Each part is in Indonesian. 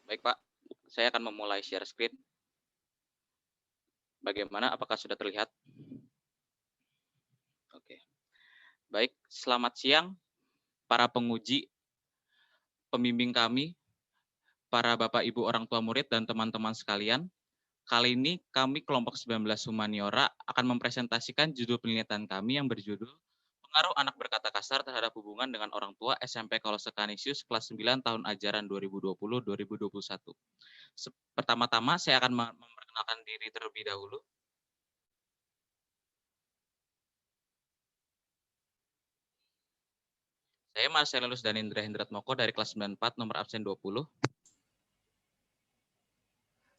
Baik, Pak. Saya akan memulai share screen. Bagaimana? Apakah sudah terlihat? Oke. Baik, selamat siang para penguji, pembimbing kami, para Bapak Ibu orang tua murid dan teman-teman sekalian. Kali ini kami kelompok 19 Humaniora akan mempresentasikan judul penelitian kami yang berjudul Pengaruh Anak Berkata Kasar Terhadap Hubungan dengan Orang Tua SMP Kolose Canisius kelas 9 tahun ajaran 2020-2021. Pertama-tama saya akan memperkenalkan diri terlebih dahulu. Saya Marcelus Danindra Hendratmoko dari kelas 94 nomor absen 20.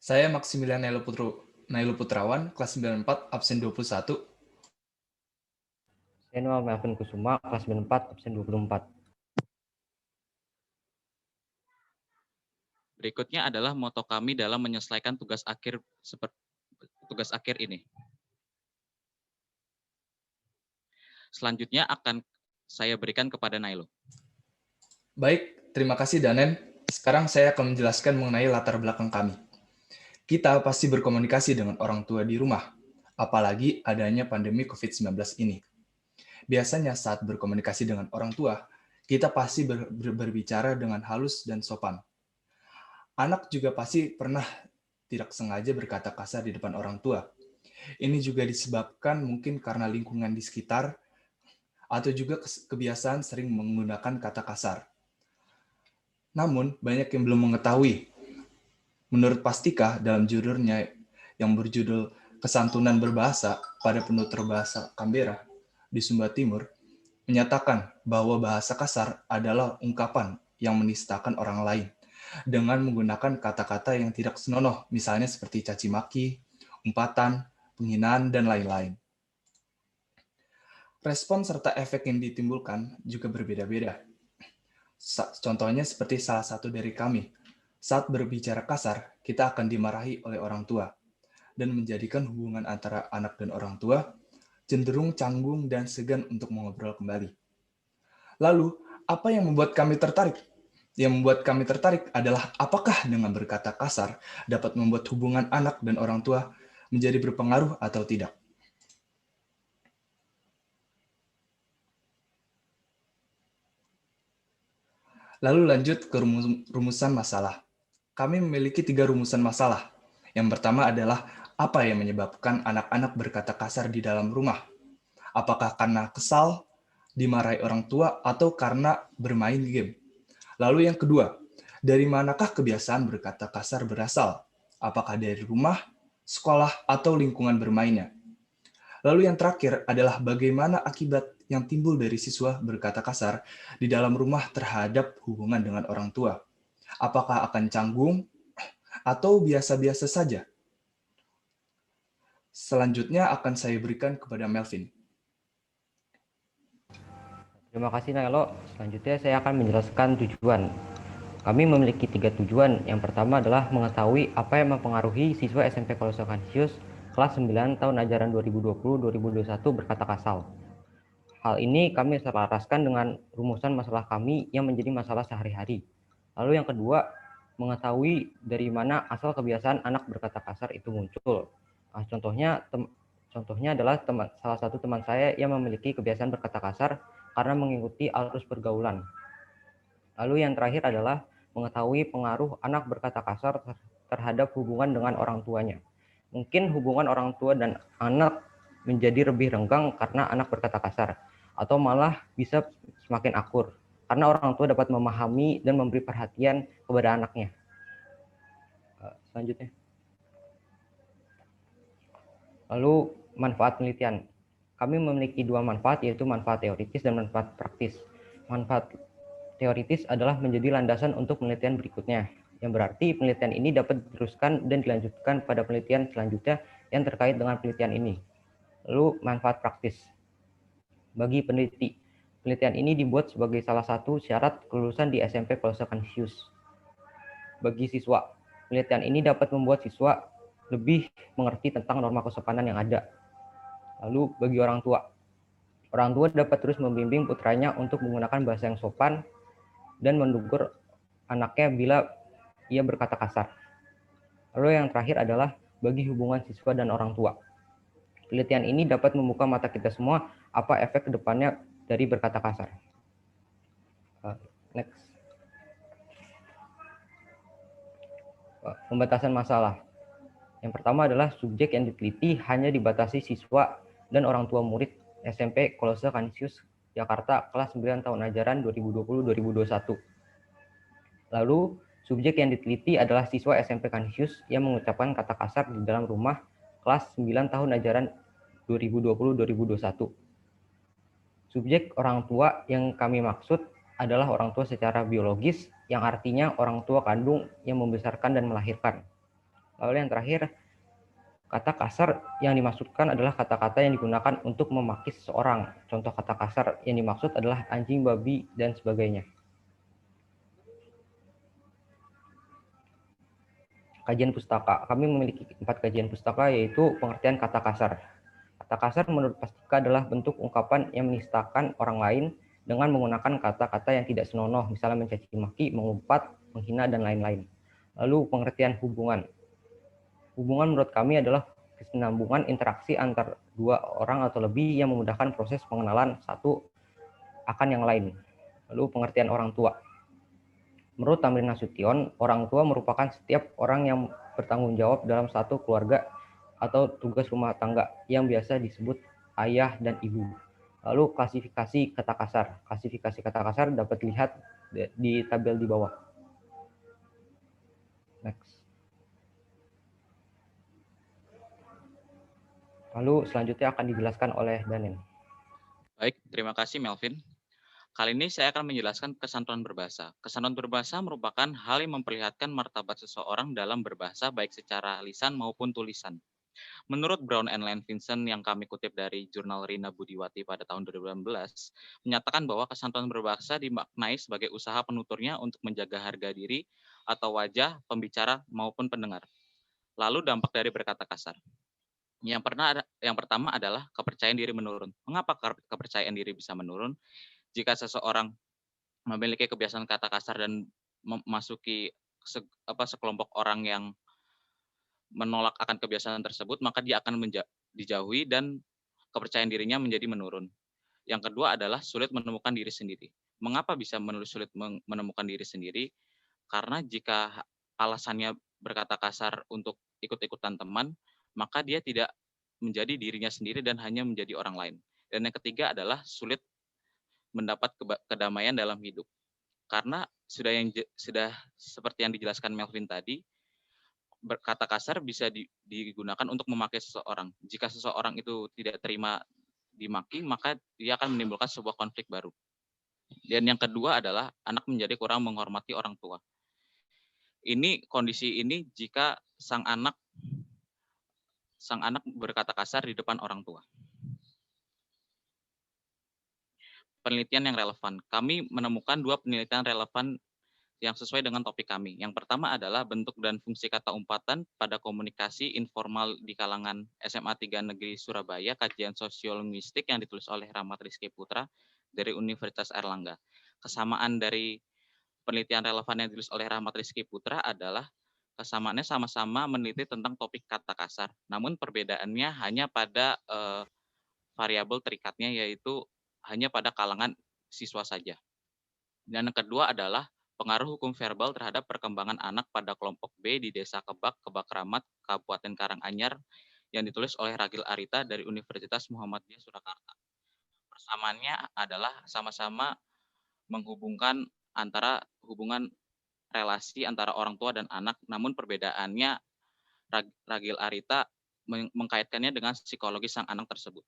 Saya Maximilian Nailu Putrawan, kelas 94, absen 21. Saya Noah Melvin Kusuma, kelas 94, absen 24. Berikutnya adalah moto kami dalam menyelesaikan tugas akhir ini. Selanjutnya akan saya berikan kepada Nailo. Baik, terima kasih Danen. Sekarang saya akan menjelaskan mengenai latar belakang kami. Kita pasti berkomunikasi dengan orang tua di rumah, apalagi adanya pandemi COVID-19 ini. Biasanya saat berkomunikasi dengan orang tua, kita pasti berbicara dengan halus dan sopan. Anak juga pasti pernah tidak sengaja berkata kasar di depan orang tua. Ini juga disebabkan mungkin karena lingkungan di sekitar, atau juga kebiasaan sering menggunakan kata kasar. Namun, banyak yang belum mengetahui. Menurut Pastika, dalam judulnya yang berjudul Kesantunan Berbahasa pada Penutur Bahasa Canberra di Sumba Timur, menyatakan bahwa bahasa kasar adalah ungkapan yang menistakan orang lain dengan menggunakan kata-kata yang tidak senonoh, misalnya seperti caci maki, umpatan, penghinaan, dan lain-lain. Respon serta efek yang ditimbulkan juga berbeda-beda. Contohnya seperti salah satu dari kami. Saat berbicara kasar, kita akan dimarahi oleh orang tua dan menjadikan hubungan antara anak dan orang tua cenderung canggung dan segan untuk mengobrol kembali. Lalu, apa yang membuat kami tertarik? Yang membuat kami tertarik adalah apakah dengan berkata kasar dapat membuat hubungan anak dan orang tua menjadi berpengaruh atau tidak. Lalu lanjut ke rumusan masalah. Kami memiliki 3 rumusan masalah. Yang pertama adalah apa yang menyebabkan anak-anak berkata kasar di dalam rumah. Apakah karena kesal, dimarahi orang tua, atau karena bermain game. Lalu yang kedua, dari manakah kebiasaan berkata kasar berasal? Apakah dari rumah, sekolah, atau lingkungan bermainnya? Lalu yang terakhir adalah bagaimana akibat yang timbul dari siswa berkata kasar di dalam rumah terhadap hubungan dengan orang tua. Apakah akan canggung atau biasa-biasa saja? Selanjutnya akan saya berikan kepada Melvin. Terima kasih Nailo. Selanjutnya saya akan menjelaskan tujuan. Kami memiliki 3 tujuan. Yang pertama adalah mengetahui apa yang mempengaruhi siswa SMP Kolose Canisius kelas 9 tahun ajaran 2020-2021 berkata kasar. Hal ini kami selaraskan dengan rumusan masalah kami yang menjadi masalah sehari-hari. Lalu yang kedua, mengetahui dari mana asal kebiasaan anak berkata kasar itu muncul. Nah, contohnya adalah salah satu teman saya yang memiliki kebiasaan berkata kasar karena mengikuti arus pergaulan. Lalu yang terakhir adalah mengetahui pengaruh anak berkata kasar terhadap hubungan dengan orang tuanya. Mungkin hubungan orang tua dan anak menjadi lebih renggang karena anak berkata kasar, atau malah bisa semakin akur karena orang tua dapat memahami dan memberi perhatian kepada anaknya. Selanjutnya. Lalu manfaat penelitian. Kami memiliki 2 manfaat, yaitu manfaat teoritis dan manfaat praktis. Manfaat teoritis adalah menjadi landasan untuk penelitian berikutnya, yang berarti penelitian ini dapat diteruskan dan dilanjutkan pada penelitian selanjutnya yang terkait dengan penelitian ini. Lalu manfaat praktis. Bagi peneliti, penelitian ini dibuat sebagai salah satu syarat kelulusan di SMP Kolose Canisius. Bagi siswa, penelitian ini dapat membuat siswa lebih mengerti tentang norma kesopanan yang ada. Lalu bagi orang tua dapat terus membimbing putranya untuk menggunakan bahasa yang sopan dan menegur anaknya bila ia berkata kasar. Lalu yang terakhir adalah bagi hubungan siswa dan orang tua. Penelitian ini dapat membuka mata kita semua apa efek kedepannya dari berkata kasar. Next. Pembatasan masalah. Yang pertama adalah subjek yang diteliti hanya dibatasi siswa dan orang tua murid SMP Kolose Kanisius Jakarta kelas 9 tahun ajaran 2020-2021. Lalu, subjek yang diteliti adalah siswa SMP Kanisius yang mengucapkan kata kasar di dalam rumah kelas 9 tahun ajaran 2020-2021. Subjek orang tua yang kami maksud adalah orang tua secara biologis, yang artinya orang tua kandung yang membesarkan dan melahirkan. Lalu yang terakhir, kata kasar yang dimaksudkan adalah kata-kata yang digunakan untuk memaki seseorang. Contoh kata kasar yang dimaksud adalah anjing, babi, dan sebagainya. Kajian pustaka. Kami memiliki 4 kajian pustaka, yaitu pengertian kata kasar. Kata kasar menurut Pastika adalah bentuk ungkapan yang menistakan orang lain dengan menggunakan kata-kata yang tidak senonoh, misalnya mencaci maki, mengumpat, menghina, dan lain-lain. Lalu pengertian hubungan. Hubungan menurut kami adalah kesinambungan interaksi antar dua orang atau lebih yang memudahkan proses pengenalan satu akan yang lain. Lalu pengertian orang tua. Menurut Tamrin Nasution, orang tua merupakan setiap orang yang bertanggung jawab dalam satu keluarga atau tugas rumah tangga yang biasa disebut ayah dan ibu. Lalu klasifikasi kata kasar. Klasifikasi kata kasar dapat dilihat di tabel di bawah. Next. Lalu selanjutnya akan dijelaskan oleh Danen. Baik, terima kasih Melvin. Kali ini saya akan menjelaskan kesantunan berbahasa. Kesantunan berbahasa merupakan hal yang memperlihatkan martabat seseorang dalam berbahasa baik secara lisan maupun tulisan. Menurut Brown and Vincent yang kami kutip dari jurnal Rina Budiwati pada tahun 2018, menyatakan bahwa kesantunan berbahasa dimaknai sebagai usaha penuturnya untuk menjaga harga diri atau wajah pembicara maupun pendengar. Lalu dampak dari berkata kasar. Yang pertama adalah kepercayaan diri menurun. Mengapa kepercayaan diri bisa menurun? Jika seseorang memiliki kebiasaan kata kasar dan memasuki sekelompok orang yang menolak akan kebiasaan tersebut, maka dia akan dijauhi dan kepercayaan dirinya menjadi menurun. Yang kedua adalah sulit menemukan diri sendiri. Mengapa bisa sulit menemukan diri sendiri? Karena jika alasannya berkata kasar untuk ikut-ikutan teman, maka dia tidak menjadi dirinya sendiri dan hanya menjadi orang lain. Dan yang ketiga adalah sulit mendapat kedamaian dalam hidup. Karena sudah seperti yang dijelaskan Melvin tadi, berkata kasar bisa digunakan untuk memaki seseorang. Jika seseorang itu tidak terima dimaki, maka dia akan menimbulkan sebuah konflik baru. Dan yang kedua adalah anak menjadi kurang menghormati orang tua. Kondisi ini jika sang anak berkata kasar di depan orang tua. Penelitian yang relevan. Kami menemukan 2 penelitian relevan yang sesuai dengan topik kami. Yang pertama adalah bentuk dan fungsi kata umpatan pada komunikasi informal di kalangan SMA 3 Negeri Surabaya, kajian sosiolinguistik yang ditulis oleh Rahmat Rizky Putra dari Universitas Airlangga. Kesamaan dari penelitian relevan yang ditulis oleh Rahmat Rizky Putra adalah kesamaannya sama-sama meneliti tentang topik kata kasar. Namun perbedaannya hanya pada variabel terikatnya, yaitu hanya pada kalangan siswa saja. Dan yang kedua adalah pengaruh hukum verbal terhadap perkembangan anak pada kelompok B di Desa Kebak, Kebak-Ramat, Kabupaten Karanganyar, yang ditulis oleh Ragil Arita dari Universitas Muhammadiyah Surakarta. Persamaannya adalah sama-sama menghubungkan antara hubungan relasi antara orang tua dan anak, namun perbedaannya Ragil Arita mengkaitkannya dengan psikologi sang anak tersebut.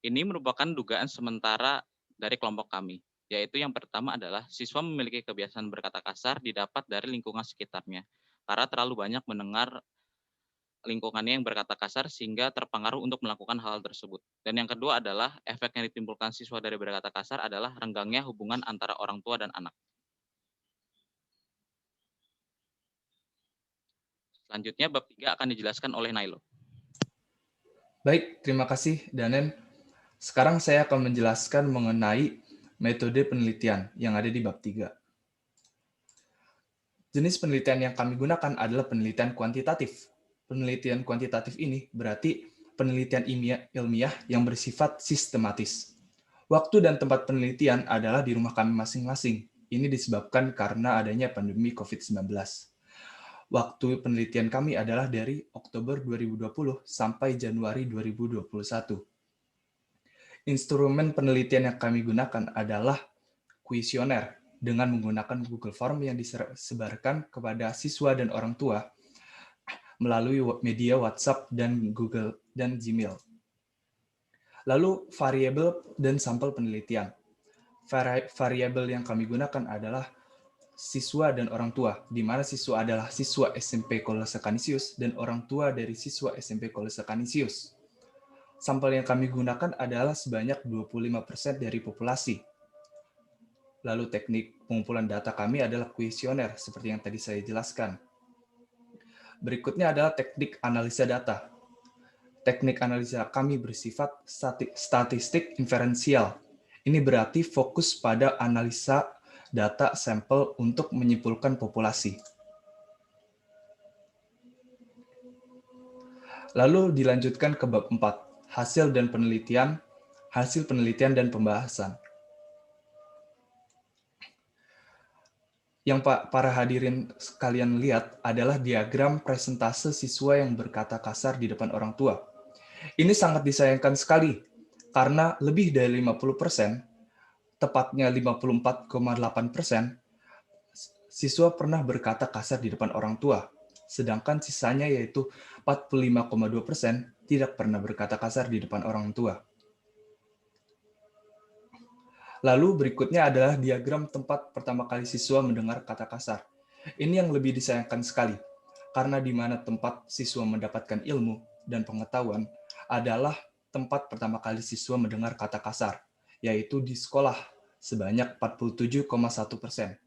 Ini merupakan dugaan sementara dari kelompok kami, yaitu yang pertama adalah siswa memiliki kebiasaan berkata kasar didapat dari lingkungan sekitarnya, karena terlalu banyak mendengar lingkungannya yang berkata kasar sehingga terpengaruh untuk melakukan hal tersebut. Dan yang kedua adalah efek yang ditimbulkan siswa dari berkata kasar adalah renggangnya hubungan antara orang tua dan anak. Selanjutnya bab 3 akan dijelaskan oleh Nailo. Baik, terima kasih Danen. Sekarang saya akan menjelaskan mengenai Metode penelitian yang ada di bab 3. Jenis penelitian yang kami gunakan adalah penelitian kuantitatif. Penelitian kuantitatif ini berarti penelitian ilmiah yang bersifat sistematis. Waktu dan tempat penelitian adalah di rumah kami masing-masing. Ini disebabkan karena adanya pandemi COVID-19. Waktu penelitian kami adalah dari Oktober 2020 sampai Januari 2021. Instrumen penelitian yang kami gunakan adalah kuesioner dengan menggunakan Google Form yang disebarkan kepada siswa dan orang tua melalui media WhatsApp dan Google dan Gmail. Lalu variabel dan sampel penelitian. Variabel yang kami gunakan adalah siswa dan orang tua, di mana siswa adalah siswa SMP Kolose Kanisius dan orang tua dari siswa SMP Kolose Kanisius. Sampel yang kami gunakan adalah sebanyak 25% dari populasi. Lalu teknik pengumpulan data kami adalah kuesioner, seperti yang tadi saya jelaskan. Berikutnya adalah teknik analisa data. Teknik analisa kami bersifat statistik inferensial. Ini berarti fokus pada analisa data sampel untuk menyimpulkan populasi. Lalu dilanjutkan ke bab 4, hasil penelitian dan pembahasan. Yang para hadirin sekalian lihat adalah diagram presentase siswa yang berkata kasar di depan orang tua. Ini sangat disayangkan sekali, karena lebih dari 50%, tepatnya 54,8%, siswa pernah berkata kasar di depan orang tua, sedangkan sisanya yaitu 45,2% tidak pernah berkata kasar di depan orang tua. Lalu berikutnya adalah diagram tempat pertama kali siswa mendengar kata kasar. Ini yang lebih disayangkan sekali, karena di mana tempat siswa mendapatkan ilmu dan pengetahuan adalah tempat pertama kali siswa mendengar kata kasar, yaitu di sekolah sebanyak 47,1%.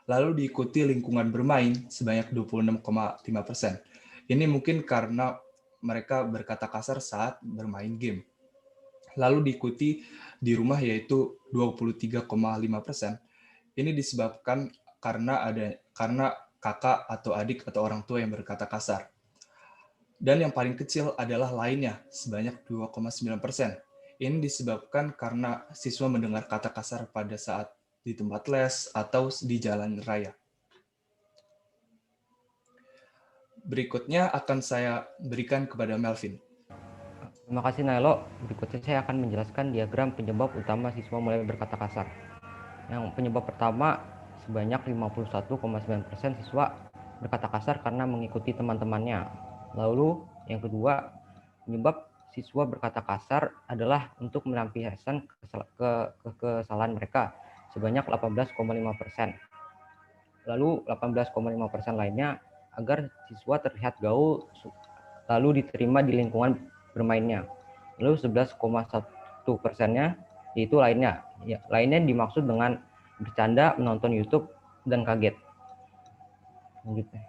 Lalu diikuti lingkungan bermain sebanyak 26,5%. Ini mungkin karena mereka berkata kasar saat bermain game. Lalu diikuti di rumah yaitu 23,5%. Ini disebabkan karena kakak atau adik atau orang tua yang berkata kasar. Dan yang paling kecil adalah lainnya sebanyak 2,9%. Ini disebabkan karena siswa mendengar kata kasar pada saat di tempat les atau di jalan raya. Berikutnya akan saya berikan kepada Melvin. Terima kasih Nailo. Berikutnya saya akan menjelaskan diagram penyebab utama siswa mulai berkata kasar. Yang penyebab pertama, sebanyak 51,9% siswa berkata kasar karena mengikuti teman-temannya. Lalu yang kedua, penyebab siswa berkata kasar adalah untuk melampiaskan kesalahan mereka sebanyak 18,5%. Lalu 18,5% lainnya agar siswa terlihat gaul lalu diterima di lingkungan bermainnya. Lalu 11,1%-nya yaitu lainnya. Ya, lainnya dimaksud dengan bercanda, menonton YouTube, dan kaget. Lanjutnya.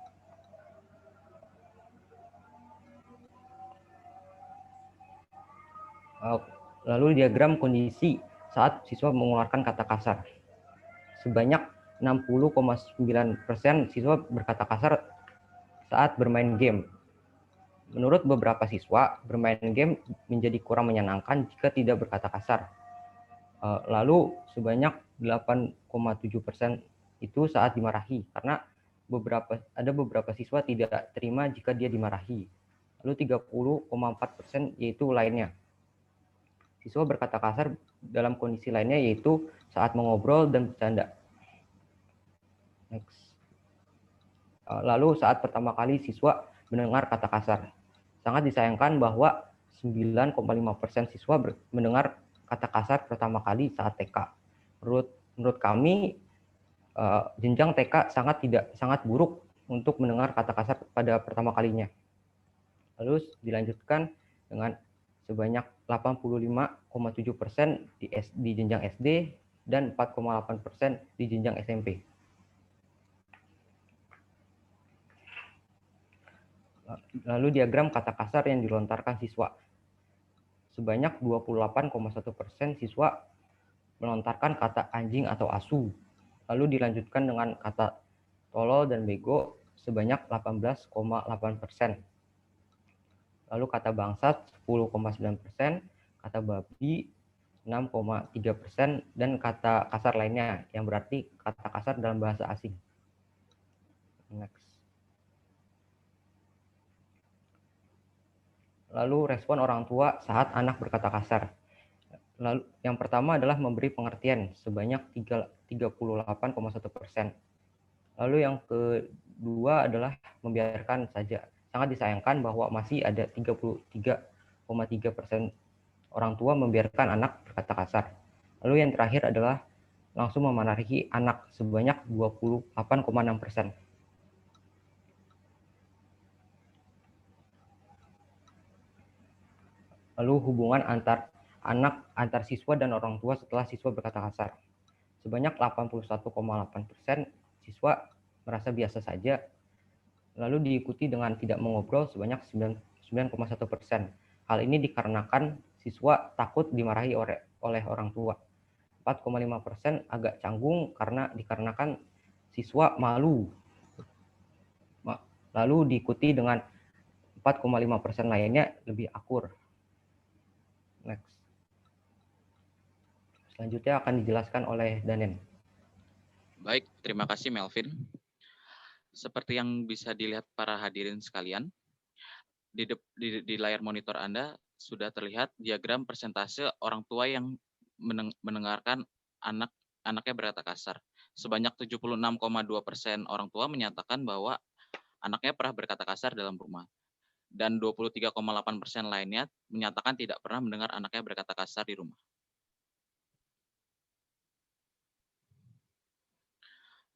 Lalu diagram kondisi saat siswa mengeluarkan kata kasar. Sebanyak 60,9% siswa berkata kasar saat bermain game. Menurut beberapa siswa, bermain game menjadi kurang menyenangkan jika tidak berkata kasar. Lalu sebanyak 8,7% itu saat dimarahi, karena ada beberapa siswa tidak terima jika dia dimarahi. Lalu 30,4% yaitu lainnya. Siswa berkata kasar dalam kondisi lainnya yaitu saat mengobrol dan bercanda. Next. Lalu saat pertama kali siswa mendengar kata kasar. Sangat disayangkan bahwa 9,5% siswa mendengar kata kasar pertama kali saat TK. Menurut kami, jenjang TK sangat buruk untuk mendengar kata kasar pada pertama kalinya. Lalu dilanjutkan dengan sebanyak 85,7% di jenjang SD dan 4,8% di jenjang SMP. Lalu diagram kata kasar yang dilontarkan siswa. Sebanyak 28,1% siswa melontarkan kata anjing atau asu. Lalu dilanjutkan dengan kata tolol dan bego sebanyak 18,8%. Lalu kata bangsat 10,9%, kata babi 6,3%, dan kata kasar lainnya yang berarti kata kasar dalam bahasa asing. Next. Lalu respon orang tua saat anak berkata kasar. Lalu yang pertama adalah memberi pengertian sebanyak 38,1%. Lalu yang kedua adalah membiarkan saja. Sangat disayangkan bahwa masih ada 33,3% orang tua membiarkan anak berkata kasar. Lalu yang terakhir adalah langsung memarahi anak sebanyak 28,6%. Lalu hubungan antar siswa dan orang tua setelah siswa berkata kasar. Sebanyak 81,8% siswa merasa biasa saja. Lalu diikuti dengan tidak mengobrol sebanyak 9,1%. Hal ini dikarenakan siswa takut dimarahi oleh orang tua. 4,5% agak canggung dikarenakan siswa malu. Lalu diikuti dengan 4,5% lainnya lebih akur. Next. Selanjutnya akan dijelaskan oleh Danen. Baik, terima kasih Melvin. Seperti yang bisa dilihat para hadirin sekalian, di layar monitor Anda sudah terlihat diagram persentase orang tua yang mendengarkan anaknya berkata kasar. Sebanyak 76,2% orang tua menyatakan bahwa anaknya pernah berkata kasar dalam rumah. Dan 23,8% lainnya menyatakan tidak pernah mendengar anaknya berkata kasar di rumah.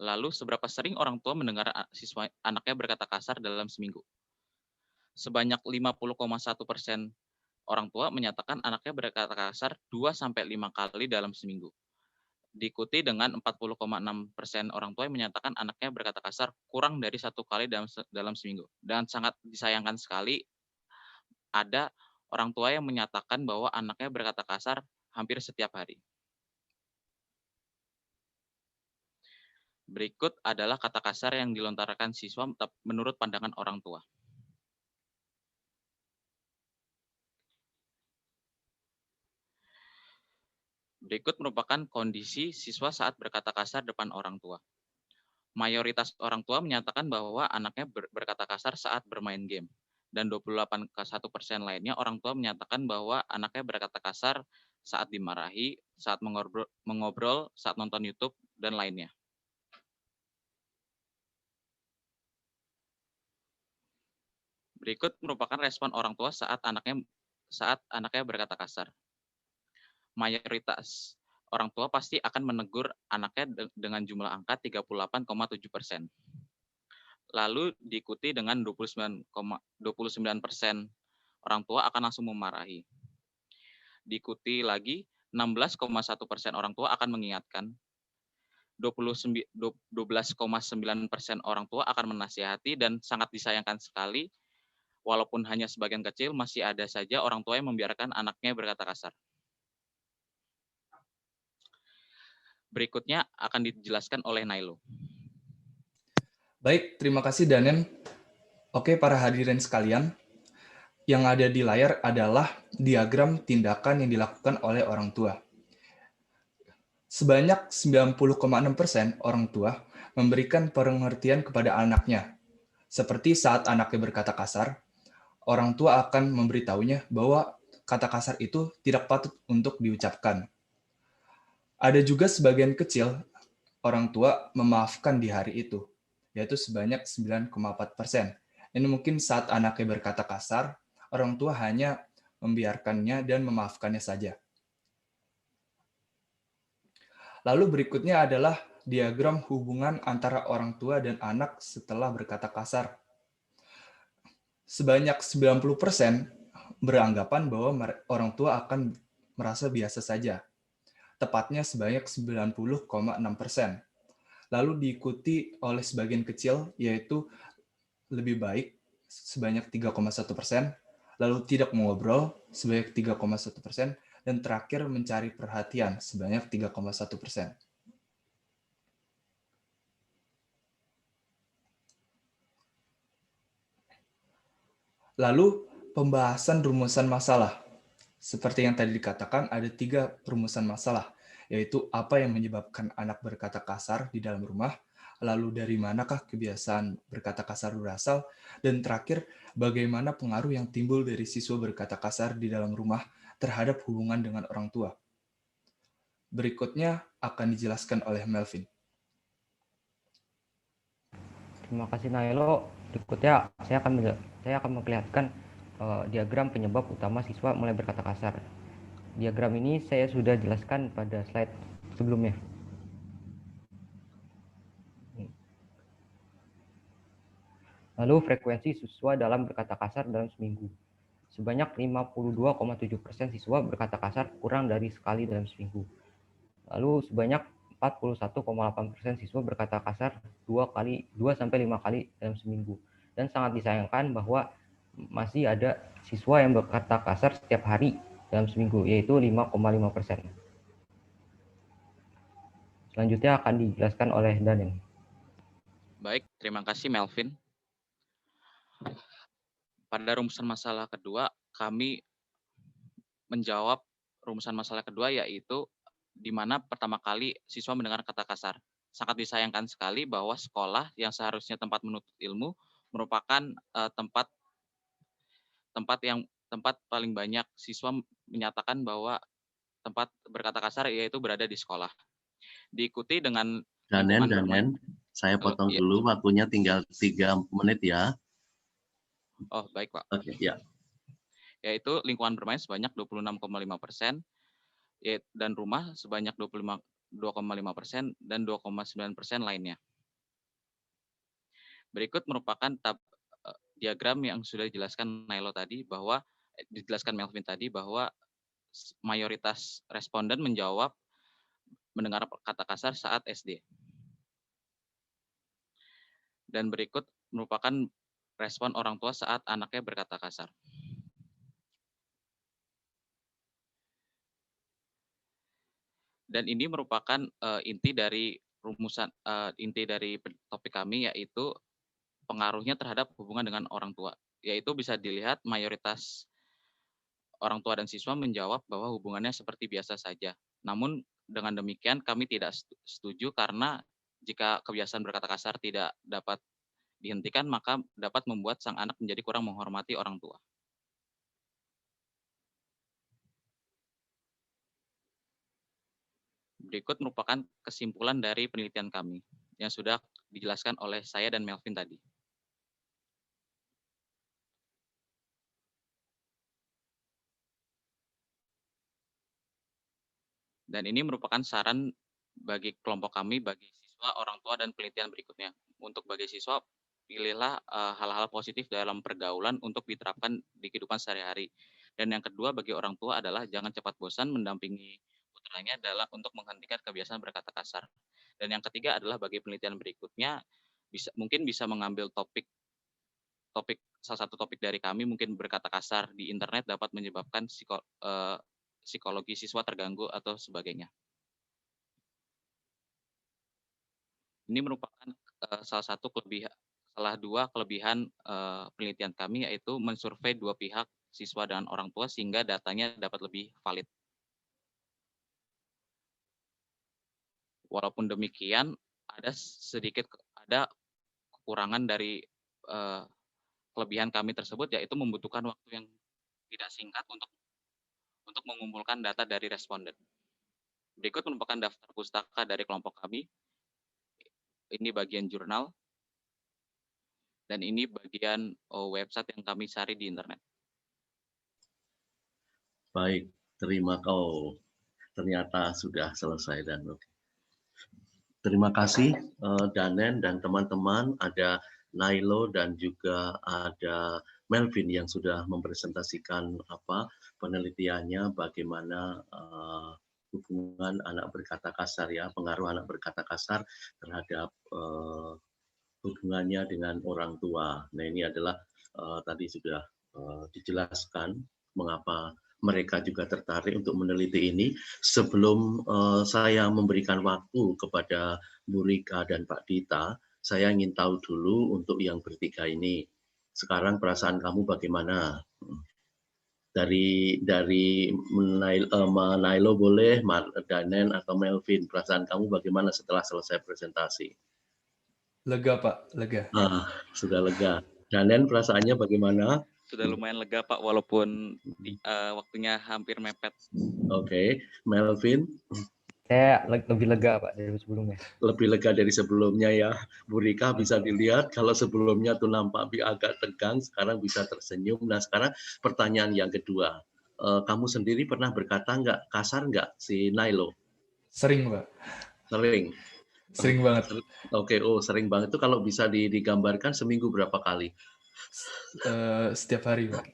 Lalu, seberapa sering orang tua mendengar anaknya berkata kasar dalam seminggu? Sebanyak 50,1% orang tua menyatakan anaknya berkata kasar 2-5 kali dalam seminggu. Diikuti dengan 40,6% orang tua yang menyatakan anaknya berkata kasar kurang dari 1 kali dalam seminggu. Dan sangat disayangkan sekali, ada orang tua yang menyatakan bahwa anaknya berkata kasar hampir setiap hari. Berikut adalah kata kasar yang dilontarkan siswa menurut pandangan orang tua. Berikut merupakan kondisi siswa saat berkata kasar depan orang tua. Mayoritas orang tua menyatakan bahwa anaknya berkata kasar saat bermain game. Dan 28,1% lainnya orang tua menyatakan bahwa anaknya berkata kasar saat dimarahi, saat mengobrol, saat nonton YouTube, dan lainnya. Berikut merupakan respon orang tua saat anaknya berkata kasar. Mayoritas orang tua pasti akan menegur anaknya dengan jumlah angka 38,7%. Lalu diikuti dengan 29% orang tua akan langsung memarahi. Diikuti lagi 16,1% orang tua akan mengingatkan. 12,9% orang tua akan menasihati, dan sangat disayangkan sekali, walaupun hanya sebagian kecil, masih ada saja orang tua yang membiarkan anaknya berkata kasar. Berikutnya akan dijelaskan oleh Nailo. Baik, terima kasih Danen. Oke, para hadirin sekalian, yang ada di layar adalah diagram tindakan yang dilakukan oleh orang tua. Sebanyak 90,6% orang tua memberikan pengertian kepada anaknya. Seperti saat anaknya berkata kasar, orang tua akan memberitahunya bahwa kata kasar itu tidak patut untuk diucapkan. Ada juga sebagian kecil orang tua memaafkan di hari itu, yaitu sebanyak 9,4%. Ini mungkin saat anaknya berkata kasar, orang tua hanya membiarkannya dan memaafkannya saja. Lalu berikutnya adalah diagram hubungan antara orang tua dan anak setelah berkata kasar. Sebanyak 90% beranggapan bahwa orang tua akan merasa biasa saja. Tepatnya sebanyak 90,6%. Lalu diikuti oleh sebagian kecil, yaitu lebih baik sebanyak 3,1%, lalu tidak mengobrol sebanyak 3,1%, dan terakhir mencari perhatian sebanyak 3,1%. Lalu, pembahasan rumusan masalah. Seperti yang tadi dikatakan, ada 3 rumusan masalah, yaitu apa yang menyebabkan anak berkata kasar di dalam rumah, lalu dari manakah kebiasaan berkata kasar berasal, dan terakhir, bagaimana pengaruh yang timbul dari siswa berkata kasar di dalam rumah terhadap hubungan dengan orang tua. Berikutnya akan dijelaskan oleh Melvin. Terima kasih Nailo. Berikutnya saya akan memperlihatkan diagram penyebab utama siswa mulai berkata kasar. Diagram ini saya sudah jelaskan pada slide sebelumnya. Lalu frekuensi siswa dalam berkata kasar dalam seminggu. Sebanyak 52,7% siswa berkata kasar kurang dari sekali dalam seminggu. Lalu sebanyak 41,8% siswa berkata kasar 2 sampai 5 kali dalam seminggu. Dan sangat disayangkan bahwa masih ada siswa yang berkata kasar setiap hari dalam seminggu, yaitu 5,5%. Selanjutnya akan dijelaskan oleh Danen. Baik, terima kasih Melvin. Pada rumusan masalah kedua, kami menjawab rumusan masalah kedua, yaitu di mana pertama kali siswa mendengar kata kasar. Sangat disayangkan sekali bahwa sekolah yang seharusnya tempat menuntut ilmu merupakan tempat paling banyak siswa menyatakan bahwa tempat berkata kasar yaitu berada di sekolah. Diikuti dengan Danen, saya potong dulu, waktunya tinggal 3 menit ya. Oh, baik Pak. Oke, ya. Yaitu lingkungan bermain sebanyak 26,5%, dan rumah sebanyak 2,5% dan 2,9% lainnya. Berikut merupakan diagram yang sudah dijelaskan dijelaskan Melvin tadi bahwa mayoritas responden menjawab mendengar kata kasar saat SD. Dan berikut merupakan respon orang tua saat anaknya berkata kasar. Dan ini merupakan inti dari topik kami, yaitu pengaruhnya terhadap hubungan dengan orang tua. Yaitu bisa dilihat mayoritas orang tua dan siswa menjawab bahwa hubungannya seperti biasa saja. Namun dengan demikian kami tidak setuju karena jika kebiasaan berkata kasar tidak dapat dihentikan, maka dapat membuat sang anak menjadi kurang menghormati orang tua. Berikut merupakan kesimpulan dari penelitian kami yang sudah dijelaskan oleh saya dan Melvin tadi. Dan ini merupakan saran bagi kelompok kami, bagi siswa, orang tua, dan penelitian berikutnya. Untuk bagi siswa, pilihlah hal-hal positif dalam pergaulan untuk diterapkan di kehidupan sehari-hari. Dan yang kedua bagi orang tua adalah jangan cepat bosan mendampingi putranya untuk menghentikan kebiasaan berkata kasar. Dan yang ketiga adalah bagi penelitian berikutnya, mungkin bisa mengambil salah satu topik dari kami, mungkin berkata kasar di internet dapat menyebabkan psikologi siswa terganggu atau sebagainya. Ini merupakan salah dua kelebihan penelitian kami, yaitu mensurvei 2 pihak, siswa dan orang tua, sehingga datanya dapat lebih valid. Walaupun demikian, ada kekurangan dari kelebihan kami tersebut, yaitu membutuhkan waktu yang tidak singkat untuk mengumpulkan data dari responden. Berikut merupakan daftar pustaka dari kelompok kami. Ini bagian jurnal, dan ini bagian website yang kami cari di internet. Baik, ternyata sudah selesai dan oke. Terima kasih Danen dan teman-teman, ada Nailo dan juga ada Melvin yang sudah mempresentasikan penelitiannya bagaimana hubungan anak berkata kasar ya, pengaruh anak berkata kasar terhadap hubungannya dengan orang tua. Nah, ini adalah tadi sudah dijelaskan mengapa mereka juga tertarik untuk meneliti ini. Sebelum saya memberikan waktu kepada Bu Rika dan Pak Dita, saya ingin tahu dulu untuk yang bertiga ini. Sekarang perasaan kamu bagaimana? Dari Nailo boleh, Danen atau Melvin, perasaan kamu bagaimana setelah selesai presentasi? Lega, Pak, lega. Sudah lega. Danen perasaannya bagaimana? Sudah lumayan lega Pak, walaupun waktunya hampir mepet. Oke, Melvin? Saya lebih lega Pak dari sebelumnya. Lebih lega dari sebelumnya ya. Bu Rika bisa dilihat kalau sebelumnya tuh nampak agak tegang, sekarang bisa tersenyum. Nah sekarang pertanyaan yang kedua. Kamu sendiri pernah berkata nggak, kasar nggak si Nailo? Sering, Pak. Sering? Sering banget. Oke, sering banget itu kalau bisa digambarkan seminggu berapa kali? Setiap hari, Pak.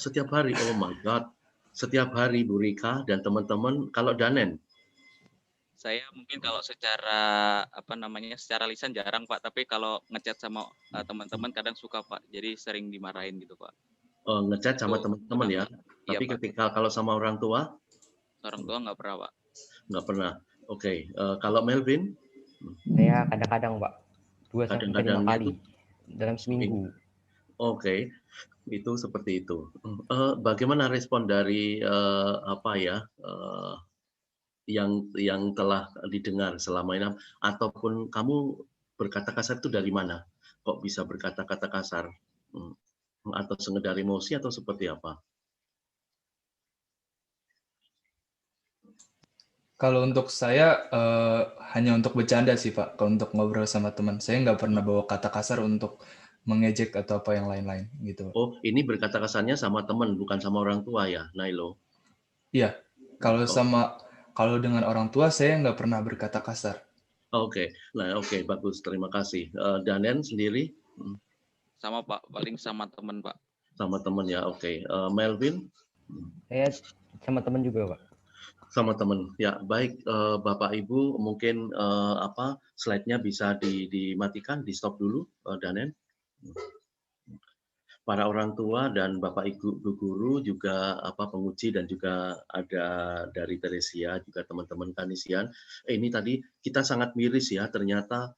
Setiap hari, oh my God. Setiap hari Bu Rika dan teman-teman, kalau Danen? Saya mungkin kalau secara secara lisan jarang Pak, tapi kalau ngechat sama teman-teman kadang suka Pak, jadi sering dimarahin gitu Pak. Ngechat sama teman-teman ya. Iya, Tapi Pak. ketika kalau sama orang tua? Orang tua nggak pernah Pak. Nggak pernah. Oke, kalau Melvin? Saya kadang-kadang Pak, 2 sampai 5 Kadang-kadangnya kali dalam seminggu. Oke, itu seperti itu. Bagaimana respon dari yang telah didengar selama ini, ataupun kamu berkata kasar itu dari mana? Kok bisa berkata-kata kasar? Atau sekedar emosi atau seperti apa? Kalau untuk saya hanya untuk bercanda sih Pak. Kalau untuk ngobrol sama teman, saya nggak pernah bawa kata kasar untuk mengejek atau apa yang lain-lain gitu. Oh, ini berkata kasarnya sama teman, bukan sama orang tua ya, Nailo? Iya, kalau dengan orang tua saya nggak pernah berkata kasar. Oke, bagus, terima kasih. Danen sendiri? Sama Pak, paling sama teman Pak. Sama teman ya, oke. Melvin? Saya sama teman juga Pak. Sama teman. Ya, baik Bapak Ibu, mungkin slide-nya bisa dimatikan, di-stop dulu, Danen. Para orang tua dan Bapak Ibu guru juga penguji dan juga ada dari Teresia juga teman-teman Kanisian. Ini tadi kita sangat miris ya, ternyata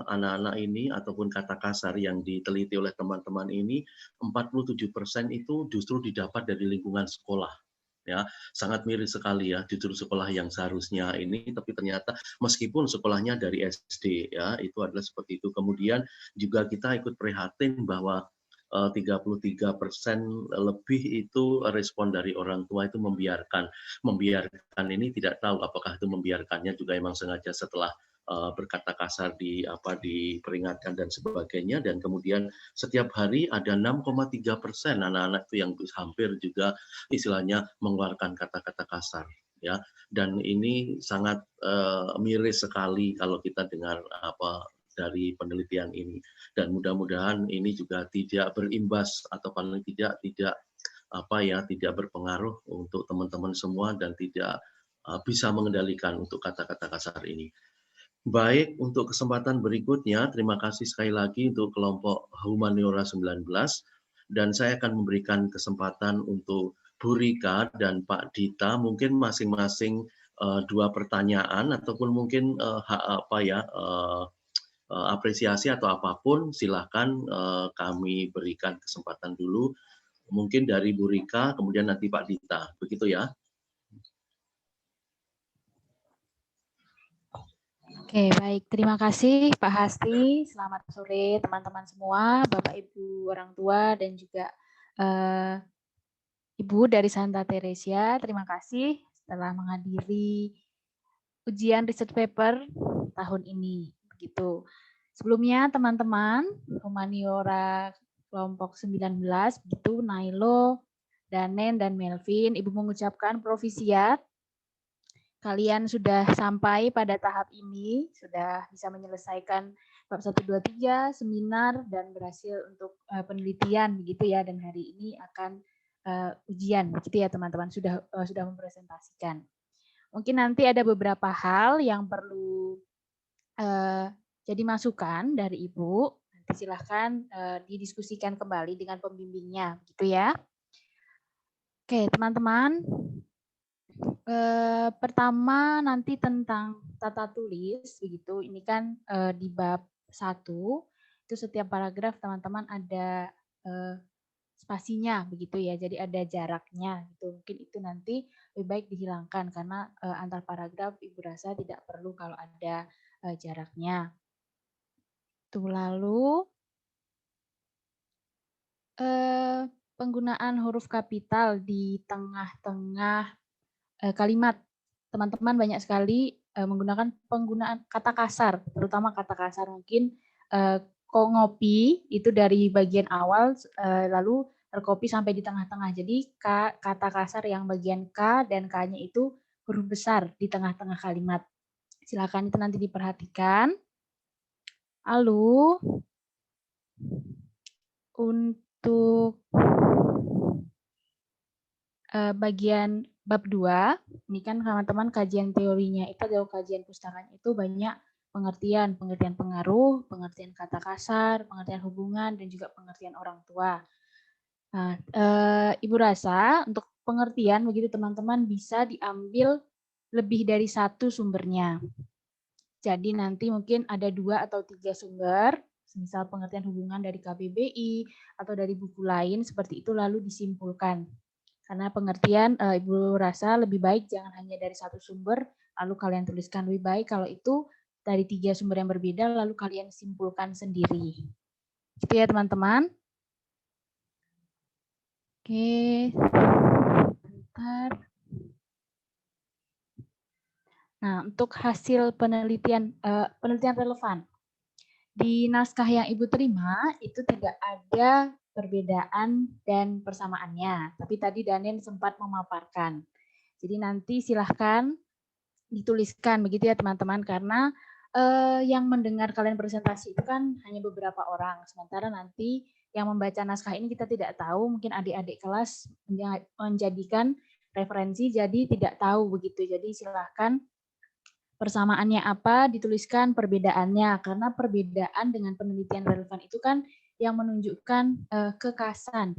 anak-anak ini ataupun kata kasar yang diteliti oleh teman-teman ini 47% itu justru didapat dari lingkungan sekolah. Ya, sangat miris sekali ya, justru sekolah yang seharusnya ini, tapi ternyata meskipun sekolahnya dari SD ya, itu adalah seperti itu. Kemudian juga kita ikut prihatin bahwa 33% lebih itu respon dari orang tua itu membiarkan ini, tidak tahu apakah itu membiarkannya juga emang sengaja setelah berkata kasar diperingatkan dan sebagainya, dan kemudian setiap hari ada 6,3% anak-anak itu yang hampir juga istilahnya mengeluarkan kata-kata kasar ya, dan ini sangat miris sekali kalau kita dengar dari penelitian ini, dan mudah-mudahan ini juga tidak berimbas atau paling tidak berpengaruh untuk teman-teman semua dan tidak bisa mengendalikan untuk kata-kata kasar ini. Baik, untuk kesempatan berikutnya, terima kasih sekali lagi untuk kelompok Humaniora 19, dan saya akan memberikan kesempatan untuk Bu Rika dan Pak Dita, mungkin masing-masing 2 pertanyaan, ataupun mungkin apresiasi atau apapun, silakan kami berikan kesempatan dulu. Mungkin dari Bu Rika, kemudian nanti Pak Dita, begitu ya? Oke, baik. Terima kasih Pak Hasti. Selamat sore teman-teman semua, Bapak Ibu orang tua dan juga Ibu dari Santa Teresia. Terima kasih telah menghadiri ujian research paper tahun ini. Begitu. Sebelumnya teman-teman Humaniora kelompok 19, begitu Nailo, Danen, dan Melvin, Ibu mengucapkan provisiat. Kalian sudah sampai pada tahap ini, sudah bisa menyelesaikan bab 1, 2, 3, seminar, dan berhasil untuk penelitian, begitu ya. Dan hari ini akan ujian, begitu ya teman-teman, sudah mempresentasikan. Mungkin nanti ada beberapa hal yang perlu jadi masukan dari Ibu. Nanti silahkan didiskusikan kembali dengan pembimbingnya, begitu ya. Oke, teman-teman. Pertama nanti tentang tata tulis, begitu. Ini kan di bab 1, itu setiap paragraf teman-teman ada spasinya, begitu ya. Jadi ada jaraknya, gitu. Mungkin itu nanti lebih baik dihilangkan karena antar paragraf Ibu rasa tidak perlu kalau ada jaraknya. Tuh, lalu penggunaan huruf kapital di tengah-tengah kalimat. Teman-teman banyak sekali menggunakan penggunaan kata kasar, terutama kata kasar mungkin kok ngopi itu dari bagian awal lalu tercopy sampai di tengah-tengah. Jadi kata kasar yang bagian K dan K-nya itu huruf besar di tengah-tengah kalimat. Silakan itu nanti diperhatikan. Lalu untuk bagian bab 2, ini kan teman-teman kajian teorinya itu atau kajian pustakanya itu banyak pengertian pengaruh, pengertian kata kasar, pengertian hubungan, dan juga pengertian orang tua. Nah, Ibu rasa untuk pengertian begitu teman-teman bisa diambil lebih dari satu sumbernya. Jadi nanti mungkin ada 2 atau 3 sumber, misal pengertian hubungan dari KBBI atau dari buku lain seperti itu lalu disimpulkan. Karena pengertian Ibu rasa lebih baik jangan hanya dari satu sumber, lalu kalian tuliskan. Lebih baik kalau itu dari 3 sumber yang berbeda, lalu kalian simpulkan sendiri. Gitu ya teman-teman. Oke, bentar. Nah, untuk hasil penelitian relevan. Di naskah yang Ibu terima, itu tidak ada perbedaan dan persamaannya. Tapi tadi Danen sempat memaparkan. Jadi nanti silahkan dituliskan begitu ya teman-teman, karena yang mendengar kalian presentasi itu kan hanya beberapa orang. Sementara nanti yang membaca naskah ini kita tidak tahu, mungkin adik-adik kelas menjadikan referensi jadi tidak tahu begitu. Jadi silahkan persamaannya apa dituliskan, perbedaannya, karena perbedaan dengan penelitian relevan itu kan yang menunjukkan kekhasan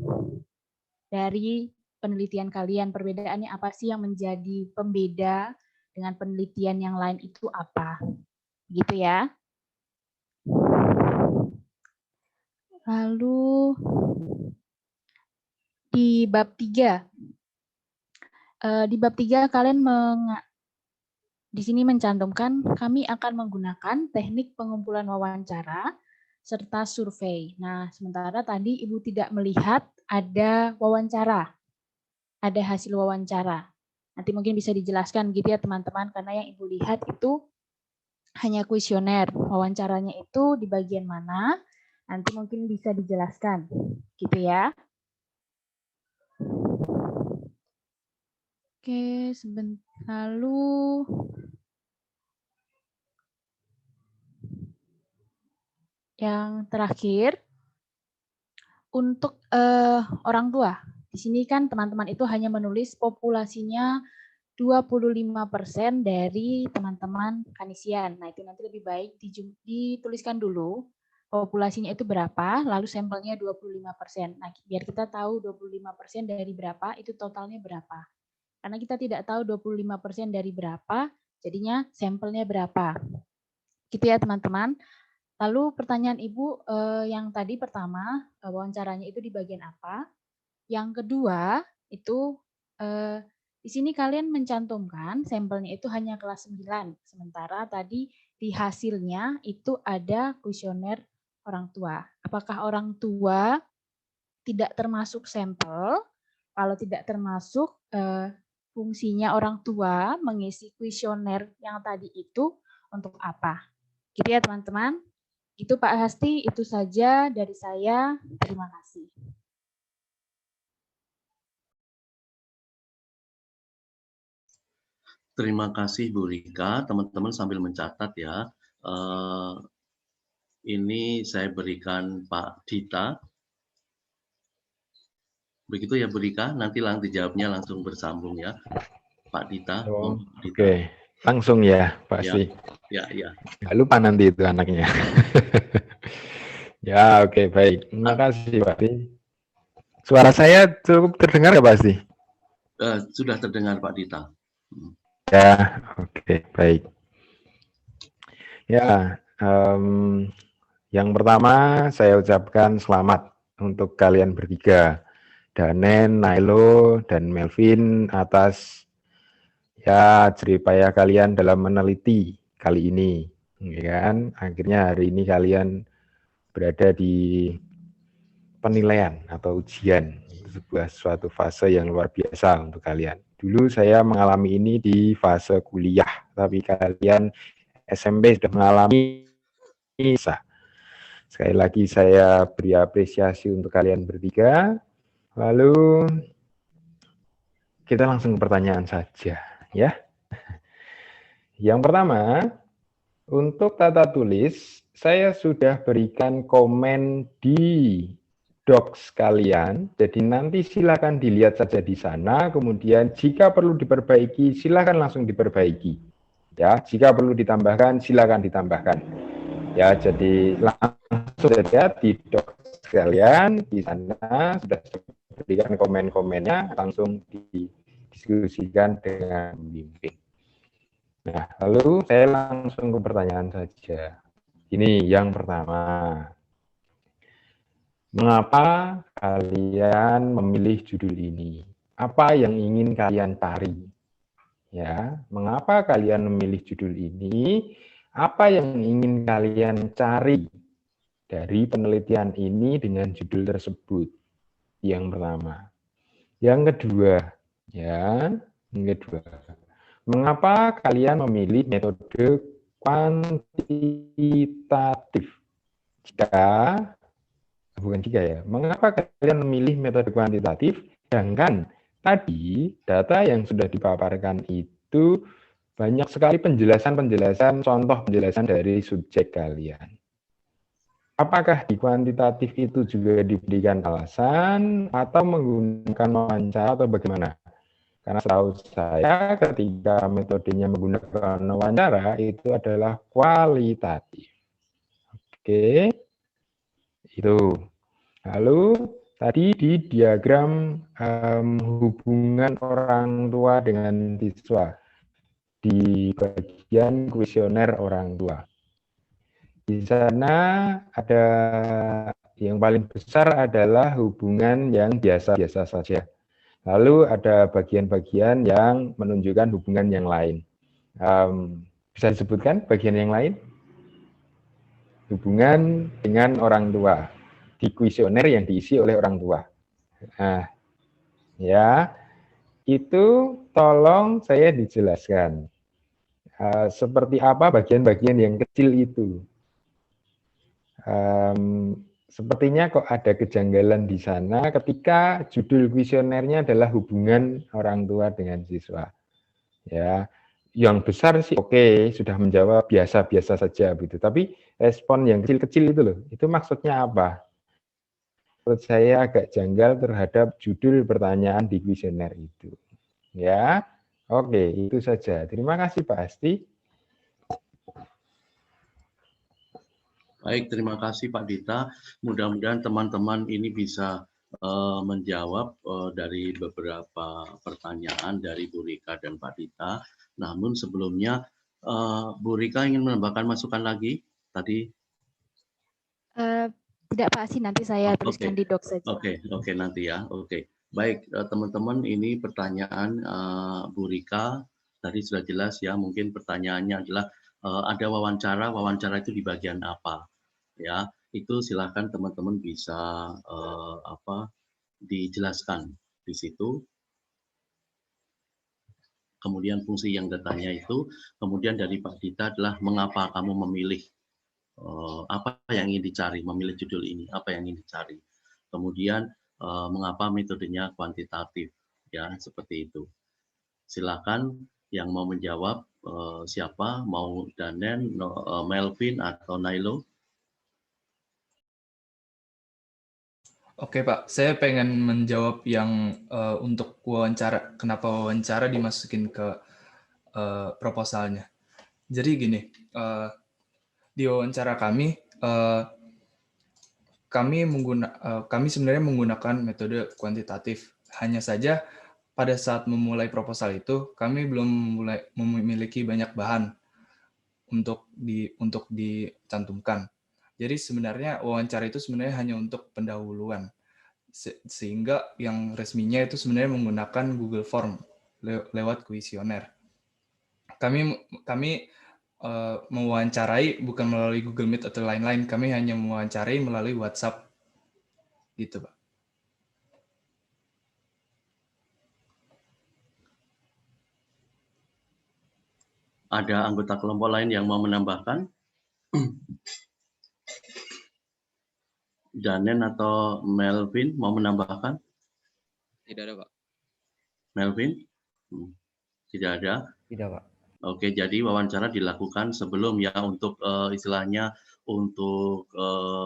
dari penelitian kalian. Perbedaannya apa sih yang menjadi pembeda dengan penelitian yang lain itu apa? Gitu ya. Lalu di bab 3. Di bab 3 kalian di sini mencantumkan kami akan menggunakan teknik pengumpulan wawancara serta survei. Nah, sementara tadi Ibu tidak melihat ada wawancara, ada hasil wawancara. Nanti mungkin bisa dijelaskan gitu ya teman-teman, karena yang Ibu lihat itu hanya kuesioner. Wawancaranya itu di bagian mana? Nanti mungkin bisa dijelaskan, gitu ya. Oke, sebentar. Lalu yang terakhir untuk orang tua. Di sini kan teman-teman itu hanya menulis populasinya 25% dari teman-teman Kanisian. Nah, itu nanti lebih baik dituliskan dulu populasinya itu berapa, lalu sampelnya 25%. Nah, biar kita tahu 25% dari berapa, itu totalnya berapa. Karena kita tidak tahu 25% dari berapa, jadinya sampelnya berapa. Gitu ya teman-teman. Lalu pertanyaan Ibu yang tadi pertama, wawancaranya itu di bagian apa? Yang kedua, itu di sini kalian mencantumkan sampelnya itu hanya kelas 9. Sementara tadi di hasilnya itu ada kuesioner orang tua. Apakah orang tua tidak termasuk sampel? Kalau tidak termasuk, fungsinya orang tua mengisi kuesioner yang tadi itu untuk apa? Gitu ya teman-teman. Itu Pak Hasti, itu saja dari saya. Terima kasih. Terima kasih Bu Rika. Teman-teman sambil mencatat ya. Ini saya berikan Pak Dita. Begitu ya Bu Rika, nanti dijawabnya langsung bersambung ya. Pak Dita. Oh, Oke, langsung ya Pak Asti. Ya. Nggak lupa nanti itu anaknya. Ya, oke, baik. Terima kasih Pak Asti. Suara saya cukup terdengar nggak Pak Asti? Sudah terdengar Pak Dita. Ya, oke, baik. Ya, yang pertama saya ucapkan selamat untuk kalian bertiga, Danen, Nailo, dan Melvin atas ya jeripaya kalian dalam meneliti kali ini, ya kan? Akhirnya hari ini kalian berada di penilaian atau ujian, sebuah suatu fase yang luar biasa untuk kalian. Dulu saya mengalami ini di fase kuliah, tapi kalian SMP sudah mengalami bisa. Sekali lagi saya beri apresiasi untuk kalian bertiga. Lalu kita langsung ke pertanyaan saja, ya. Yang pertama, untuk tata tulis, saya sudah berikan komen di docs kalian, jadi nanti silakan dilihat saja di sana, kemudian jika perlu diperbaiki, silakan langsung diperbaiki. Ya, jika perlu ditambahkan, silakan ditambahkan. Ya, jadi langsung saja di docs kalian, di sana sudah berikan komen-komennya, langsung didiskusikan dengan pembimbing. Nah, lalu saya langsung ke pertanyaan saja. Ini yang pertama. Mengapa kalian memilih judul ini? Apa yang ingin kalian cari? Ya, mengapa kalian memilih judul ini? Apa yang ingin kalian cari dari penelitian ini dengan judul tersebut? Yang pertama. Yang kedua, ya, yang kedua. Mengapa kalian memilih metode kuantitatif? Mengapa kalian memilih metode kuantitatif? Sedangkan tadi data yang sudah dipaparkan itu banyak sekali penjelasan-penjelasan, contoh penjelasan dari subjek kalian. Apakah di kuantitatif itu juga diberikan alasan atau menggunakan wawancara atau bagaimana? Karena setahu saya ketika metodenya menggunakan wawancara itu adalah kualitatif. Oke. Itu. Lalu tadi di diagram hubungan orang tua dengan siswa di bagian kuesioner orang tua. Di sana ada yang paling besar adalah hubungan yang biasa-biasa saja. Lalu ada bagian-bagian yang menunjukkan hubungan yang lain. Bisa disebutkan bagian yang lain? Hubungan dengan orang tua di kuesioner yang diisi oleh orang tua. Nah, ya, itu tolong saya dijelaskan. Seperti apa bagian-bagian yang kecil itu? Sepertinya kok ada kejanggalan di sana ketika judul kuesionernya adalah hubungan orang tua dengan siswa. Ya, yang besar sih oke, sudah menjawab biasa-biasa saja gitu. Tapi respon yang kecil-kecil itu loh, itu maksudnya apa? Menurut saya agak janggal terhadap judul pertanyaan di kuesioner itu. Ya, oke, itu saja. Terima kasih Pak Asti. Baik, terima kasih Pak Dita. Mudah-mudahan teman-teman ini bisa menjawab dari beberapa pertanyaan dari Bu Rika dan Pak Dita. Namun sebelumnya, Bu Rika ingin menambahkan masukan lagi tadi? Tidak Pak Asti, nanti saya tuliskan di doc saja. Oke, nanti ya. Oke, baik teman-teman, ini pertanyaan Bu Rika tadi sudah jelas ya. Mungkin pertanyaannya adalah ada wawancara itu di bagian apa? Ya, itu silahkan teman-teman bisa dijelaskan di situ. Kemudian fungsi yang datanya itu, kemudian dari Pak Dita adalah mengapa kamu memilih apa yang ingin dicari, memilih judul ini, apa yang ingin dicari. Kemudian mengapa metodenya kuantitatif, ya seperti itu. Silakan yang mau menjawab siapa, mau Danen, Melvin atau Nailo. Oke Pak, saya pengen menjawab yang untuk wawancara, kenapa wawancara dimasukin ke proposalnya. Jadi gini, di wawancara kami kami sebenarnya menggunakan metode kuantitatif. Hanya saja pada saat memulai proposal itu kami belum memiliki banyak bahan untuk dicantumkan. Jadi sebenarnya wawancara itu sebenarnya hanya untuk pendahuluan. Sehingga yang resminya itu sebenarnya menggunakan Google Form lewat kuesioner. Kami mewawancarai bukan melalui Google Meet atau lain-lain, kami hanya mewawancarai melalui WhatsApp gitu, Pak. Ada anggota kelompok lain yang mau menambahkan? Danen atau Melvin mau menambahkan? Tidak ada, Pak. Melvin? Tidak ada. Tidak, Pak. Oke, jadi wawancara dilakukan sebelum ya untuk istilahnya untuk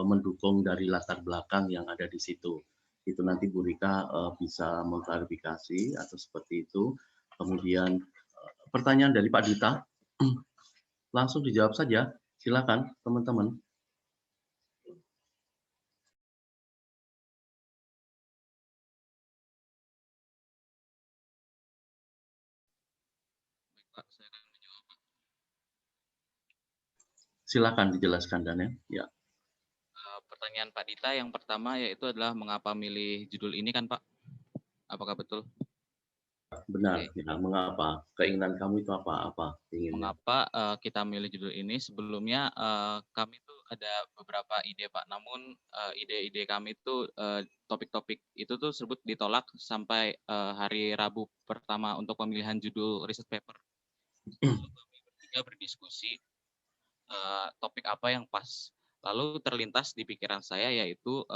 mendukung dari latar belakang yang ada di situ. Itu nanti Bu Rika bisa mengklarifikasi atau seperti itu. Kemudian pertanyaan dari Pak Dita, langsung dijawab saja. Silakan teman-teman. Pak, saya akan menjawab. Silakan dijelaskan Daniel. Ya. Pertanyaan Pak Dita yang pertama yaitu adalah mengapa milih judul ini kan Pak? Apakah betul? Benar. Oke. Ya, mengapa? Keinginan kamu itu apa? Inginnya? Mengapa kita milih judul ini? Sebelumnya kami tuh ada beberapa ide Pak. Namun ide-ide kami itu topik-topik itu tuh tersebut ditolak sampai hari Rabu pertama untuk pemilihan judul riset paper. Lalu kami bertiga berdiskusi topik apa yang pas. Lalu terlintas di pikiran saya yaitu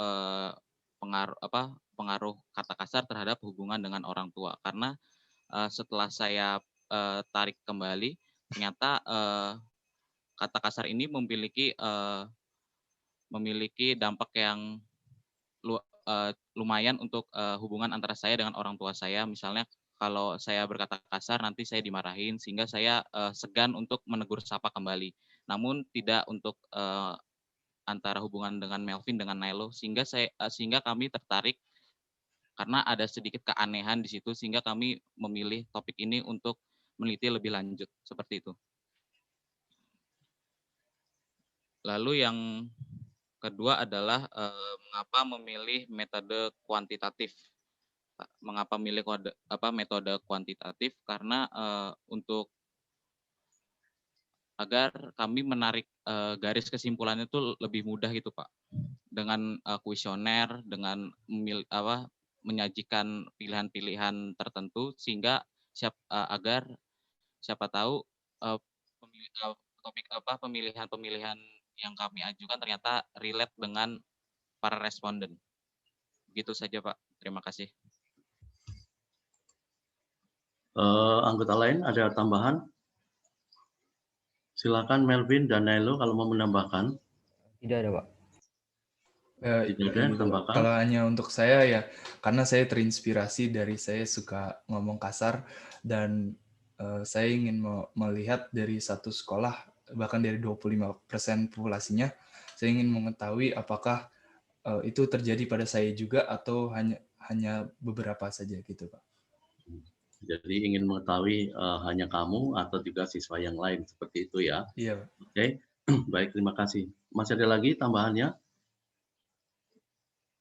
pengaruh kata kasar terhadap hubungan dengan orang tua. Karena setelah saya tarik kembali, ternyata kata kasar ini memiliki dampak yang lumayan untuk hubungan antara saya dengan orang tua saya. Misalnya kalau saya berkata kasar nanti saya dimarahin sehingga saya segan untuk menegur sapa kembali. Namun tidak untuk antara hubungan dengan Melvin dengan Nailo sehingga kami tertarik karena ada sedikit keanehan di situ sehingga kami memilih topik ini untuk meneliti lebih lanjut seperti itu. Lalu yang kedua adalah mengapa memilih metode kuantitatif. Mengapa memilih metode kuantitatif? Karena untuk agar kami menarik garis kesimpulan itu lebih mudah gitu Pak. Dengan kuesioner, dengan menyajikan pilihan-pilihan tertentu sehingga agar siapa tahu pemilihan-pemilihan yang kami ajukan ternyata relate dengan para responden. Begitu saja Pak. Terima kasih. Anggota lain ada tambahan? Silakan Melvin dan Nailo kalau mau menambahkan. Tidak ada, Pak. Tidak ada yang tambahkan. Kalau hanya untuk saya ya, karena saya terinspirasi dari saya suka ngomong kasar dan saya ingin melihat dari satu sekolah bahkan dari 25% populasinya, saya ingin mengetahui apakah itu terjadi pada saya juga atau hanya beberapa saja gitu Pak. Jadi ingin mengetahui hanya kamu atau juga siswa yang lain seperti itu ya? Iya Pak. Oke, baik terima kasih. Masih ada lagi tambahannya?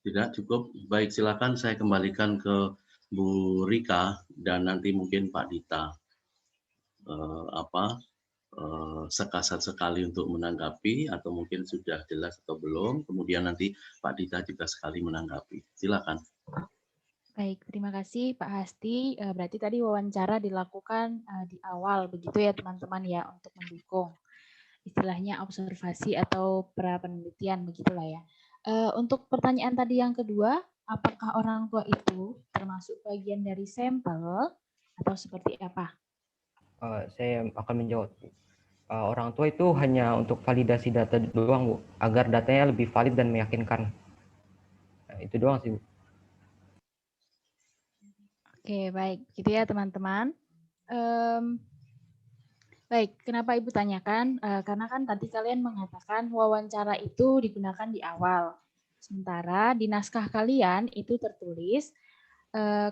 Tidak cukup. Baik silakan saya kembalikan ke Bu Rika dan nanti mungkin Pak Dita sekasar sekali untuk menanggapi atau mungkin sudah jelas atau belum. Kemudian nanti Pak Dita juga sekali menanggapi. Silakan. Baik, terima kasih Pak Hasti. Berarti tadi wawancara dilakukan di awal, begitu ya teman-teman ya, untuk mendukung istilahnya observasi atau pra-penelitian, begitulah ya. Untuk pertanyaan tadi yang kedua, apakah orang tua itu termasuk bagian dari sampel atau seperti apa? Saya akan menjawab. Orang tua itu hanya untuk validasi data doang, Bu, agar datanya lebih valid dan meyakinkan. Nah, itu doang sih, Bu. Oke, baik. Gitu ya, teman-teman. Baik, kenapa Ibu tanyakan? Karena kan tadi kalian mengatakan wawancara itu digunakan di awal. Sementara di naskah kalian itu tertulis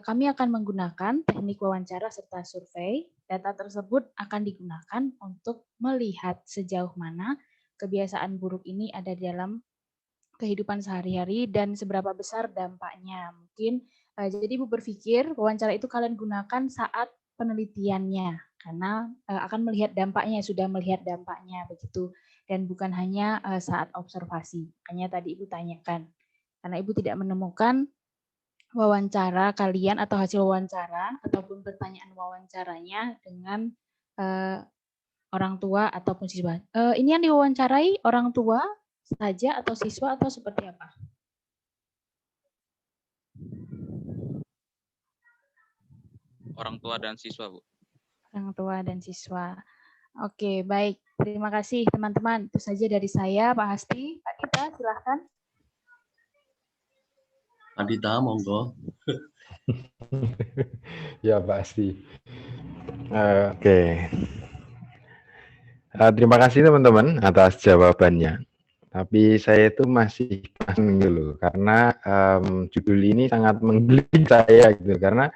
kami akan menggunakan teknik wawancara serta survei. Data tersebut akan digunakan untuk melihat sejauh mana kebiasaan buruk ini ada dalam kehidupan sehari-hari dan seberapa besar dampaknya. Mungkin jadi Ibu berpikir wawancara itu kalian gunakan saat penelitiannya karena akan melihat dampaknya, sudah melihat dampaknya begitu, dan bukan hanya saat observasi. Makanya tadi Ibu tanyakan karena Ibu tidak menemukan wawancara kalian atau hasil wawancara ataupun pertanyaan wawancaranya dengan orang tua ataupun siswa. Ini yang diwawancarai orang tua saja atau siswa atau seperti apa? Orang tua dan siswa, Bu. Orang tua dan siswa. Oke, baik. Terima kasih teman-teman. Itu saja dari saya, Pak Hasti. Pak Dita, silahkan. Pak Dita, monggo. Ya, Pak Hasti. Oke. Terima kasih teman-teman atas jawabannya. Tapi saya itu masih dulu karena judul ini sangat menggelitik saya gitu karena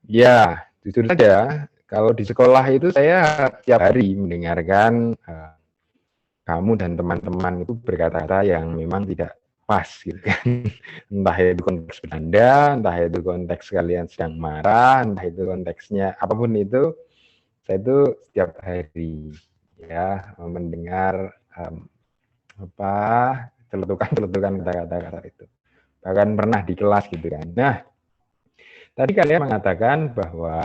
ya jujur saja kalau di sekolah itu saya tiap hari mendengarkan kamu dan teman-teman itu berkata-kata yang memang tidak pas gitu kan. Entah itu konteks bercanda, entah itu konteks kalian sedang marah, entah itu konteksnya apapun itu, saya itu setiap hari ya mendengar celetukan kata-kata itu. Bahkan pernah di kelas gitu kan. Nah, tadi kalian mengatakan bahwa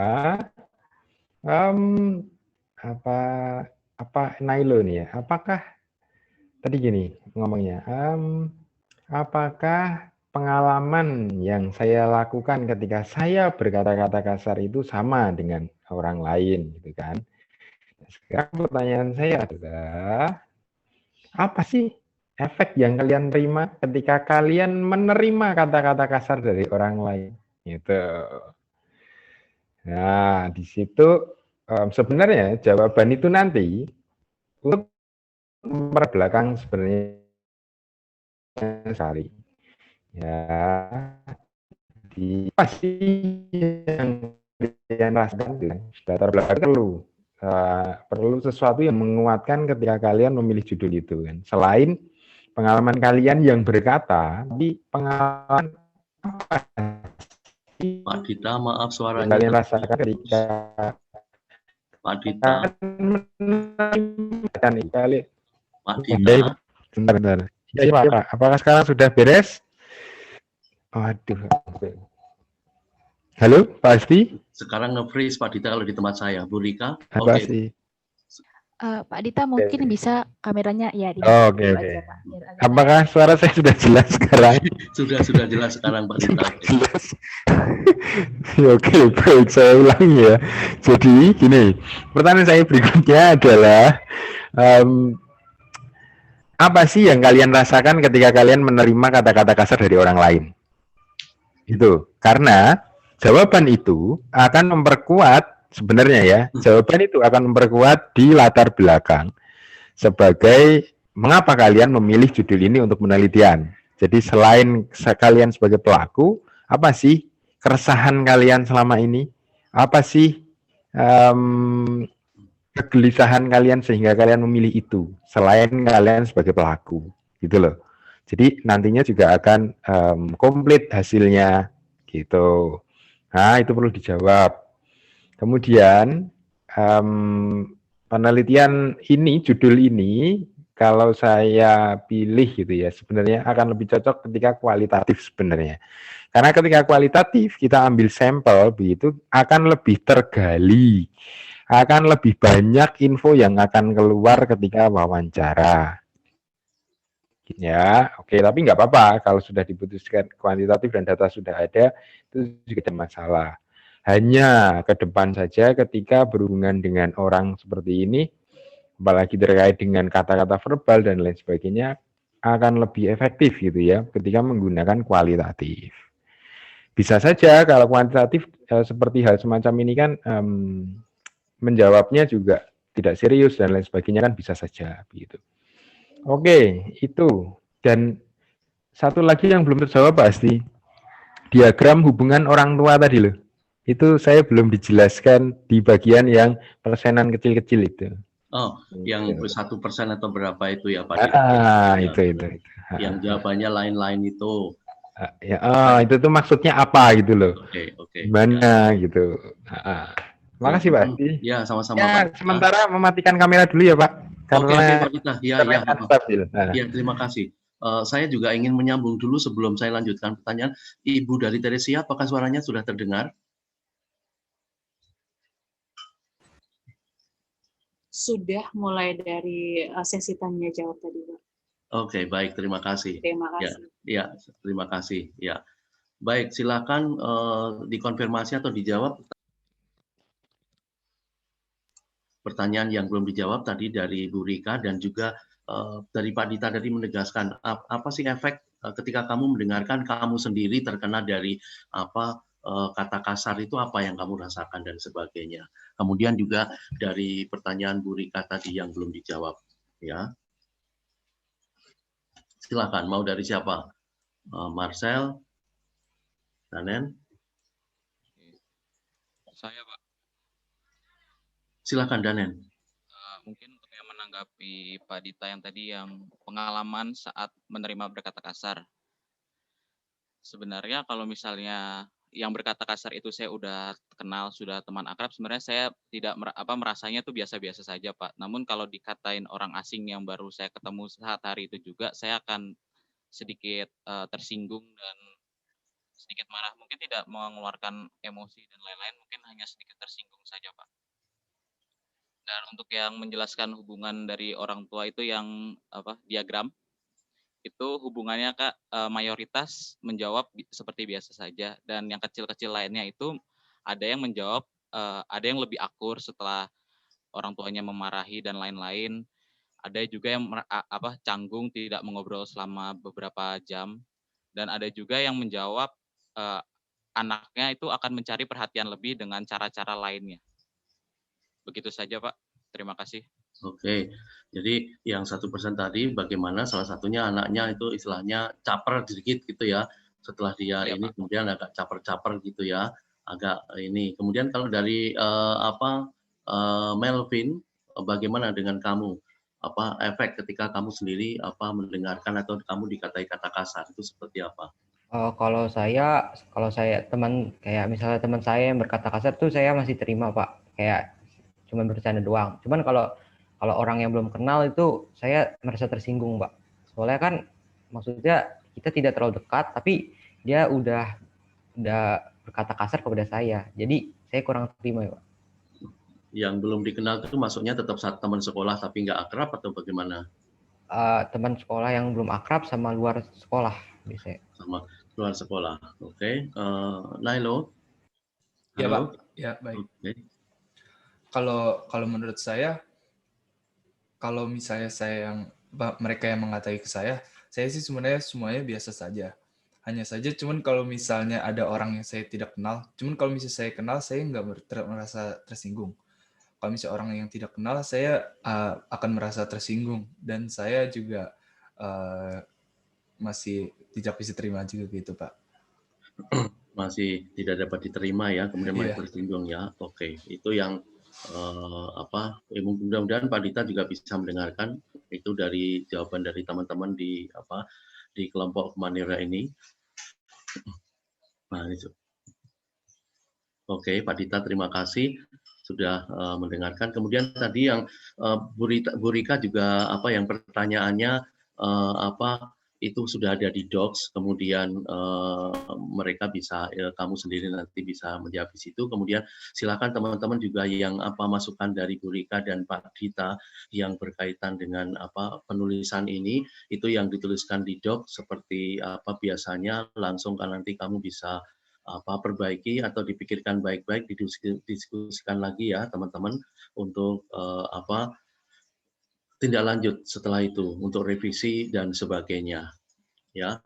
apa Nailo nih ya? Apakah tadi gini ngomongnya? Apakah pengalaman yang saya lakukan ketika saya berkata-kata kasar itu sama dengan orang lain gitu kan? Sekarang pertanyaan saya adalah apa sih efek yang kalian terima ketika kalian menerima kata-kata kasar dari orang lain? Gitu. Nah, di situ sebenarnya jawaban itu nanti untuk belakang sebenarnya sekali. Ya, pasti yang kalian rasakan latar belakang perlu sesuatu yang menguatkan ketika kalian memilih judul itu kan. Selain pengalaman kalian yang berkata, tapi pengalaman apa sih Pak Dita, maaf suaranya. yang kalian rasakan ketika Pak Dita. Pak Dita. Bentar. Ya, Pak. Apakah sekarang sudah beres? Waduh. Halo, Pak Asti? Sekarang nge-freeze Pak Dita kalau di tempat saya. Bu Rika? Oke. Pak Dita mungkin bisa kameranya ya. Oke. Apakah suara saya sudah jelas sekarang? Sudah jelas sekarang Pak Dita. Jelas. Oke, baik, saya ulangi ya. Jadi gini, pertanyaan saya berikutnya adalah apa sih yang kalian rasakan ketika kalian menerima kata-kata kasar dari orang lain? Itu karena jawaban itu akan memperkuat sebenarnya ya. Jawaban itu akan memperkuat di latar belakang sebagai mengapa kalian memilih judul ini untuk penelitian. Jadi selain kalian sebagai pelaku, apa sih keresahan kalian selama ini? Apa sih kegelisahan kalian sehingga kalian memilih itu selain kalian sebagai pelaku gitu loh. Jadi nantinya juga akan komplit hasilnya gitu. Nah itu perlu dijawab. Kemudian penelitian ini, judul ini kalau saya pilih gitu ya sebenarnya akan lebih cocok ketika kualitatif sebenarnya. Karena ketika kualitatif kita ambil sampel begitu akan lebih tergali. Akan lebih banyak info yang akan keluar ketika wawancara. Ya, oke, tapi nggak apa-apa kalau sudah diputuskan kuantitatif dan data sudah ada, itu juga tidak masalah. Hanya ke depan saja ketika berhubungan dengan orang seperti ini, apalagi terkait dengan kata-kata verbal dan lain sebagainya, akan lebih efektif gitu ya ketika menggunakan kualitatif. Bisa saja kalau kuantitatif seperti hal semacam ini kan menjawabnya juga tidak serius dan lain sebagainya kan bisa saja begitu. Oke, itu. Dan satu lagi yang belum terjawab pasti diagram hubungan orang tua tadi loh. Itu saya belum dijelaskan di bagian yang persenan kecil-kecil itu. Oh, yang Gitu. 1% atau berapa itu ya Pak Dita? Ya, Itu. yang jawabannya lain-lain itu. Ya, Baik. itu tuh maksudnya apa gitu loh. Oke. Ya. Gimana gitu. Terima kasih Pak. Ya, sama-sama Ya, Pak Dita. sementara mematikan kamera dulu ya Pak. Oke, Karena Pak Dita. Ya. stabil. Ya, terima kasih. Saya juga ingin menyambung dulu sebelum saya lanjutkan pertanyaan. Ibu dari Teresia, apakah suaranya sudah terdengar? Sudah mulai dari sesi tanya jawab tadi, Pak. Oke, baik, terima kasih. Terima kasih. Ya, terima kasih. Ya, baik, silakan dikonfirmasi atau dijawab pertanyaan yang belum dijawab tadi dari Bu Rika dan juga dari Pak Dita tadi menegaskan apa sih efek ketika kamu mendengarkan kamu sendiri terkena dari kata kasar itu, apa yang kamu rasakan dan sebagainya. Kemudian juga dari pertanyaan Bu Rika tadi yang belum dijawab, ya. Silakan, mau dari siapa? Marcel, Danen? Saya, Pak. Silakan, Danen. Mungkin untuk yang menanggapi Pak Dita yang tadi yang pengalaman saat menerima berkata kasar. Sebenarnya kalau misalnya yang berkata kasar itu saya udah kenal, sudah teman akrab, sebenarnya saya tidak merasanya itu biasa-biasa saja, Pak. Namun kalau dikatain orang asing yang baru saya ketemu saat hari itu juga, saya akan sedikit tersinggung dan sedikit marah. Mungkin tidak mengeluarkan emosi dan lain-lain, mungkin hanya sedikit tersinggung saja, Pak. Dan untuk yang menjelaskan hubungan dari orang tua itu yang diagram, itu hubungannya Kak mayoritas menjawab seperti biasa saja, dan yang kecil-kecil lainnya itu ada yang menjawab ada yang lebih akur setelah orang tuanya memarahi dan lain-lain. Ada juga yang canggung tidak mengobrol selama beberapa jam, dan ada juga yang menjawab anaknya itu akan mencari perhatian lebih dengan cara-cara lainnya. Begitu saja Pak. Terima kasih. Oke, jadi yang 1% tadi bagaimana salah satunya anaknya itu istilahnya caper sedikit gitu ya. Setelah dia Iya, ini Pak. kemudian agak caper-caper gitu ya. Agak ini. Kemudian kalau dari Melvin, bagaimana dengan kamu? Apa efek ketika kamu sendiri mendengarkan atau kamu dikatai kata kasar itu seperti apa? Kalau saya teman kayak misalnya teman saya yang berkata kasar tuh saya masih terima Pak, kayak cuma bercanda doang. Cuman kalau orang yang belum kenal itu saya merasa tersinggung Pak. Soalnya kan maksudnya kita tidak terlalu dekat, tapi dia udah berkata kasar kepada saya. Jadi saya kurang terima ya Pak. Yang belum dikenal itu maksudnya tetap teman sekolah tapi nggak akrab atau bagaimana? Teman sekolah yang belum akrab sama luar sekolah biasanya. Sama luar sekolah. Oke. Nailo? Ya Halo? Pak, ya baik. Oke. Kalau menurut saya, kalau misalnya mereka yang mengatai ke saya sih sebenarnya semuanya biasa saja. Hanya saja cuman kalau misalnya ada orang yang saya tidak kenal, cuman kalau misalnya saya kenal, saya nggak merasa tersinggung. Kalau misalnya orang yang tidak kenal, saya akan merasa tersinggung, dan saya juga masih tidak bisa terima juga gitu Pak. Masih tidak dapat diterima ya, kemudian masih Iya. tersinggung ya. Oke, itu yang mudah-mudahan Pak Dita juga bisa mendengarkan itu dari jawaban dari teman-teman di kelompok Manira ini. Nah, itu. Oke, Pak Dita, terima kasih sudah mendengarkan. Kemudian tadi yang Bu Rika juga yang pertanyaannya itu sudah ada di docs, kemudian mereka bisa kamu sendiri nanti bisa menjawab di situ. Kemudian silakan teman-teman juga yang masukan dari Bu Rika dan Pak Dita yang berkaitan dengan penulisan ini, itu yang dituliskan di docs seperti biasanya langsung kan nanti kamu bisa perbaiki atau dipikirkan baik-baik, didiskusikan lagi ya teman-teman untuk tindak lanjut setelah itu untuk revisi dan sebagainya ya.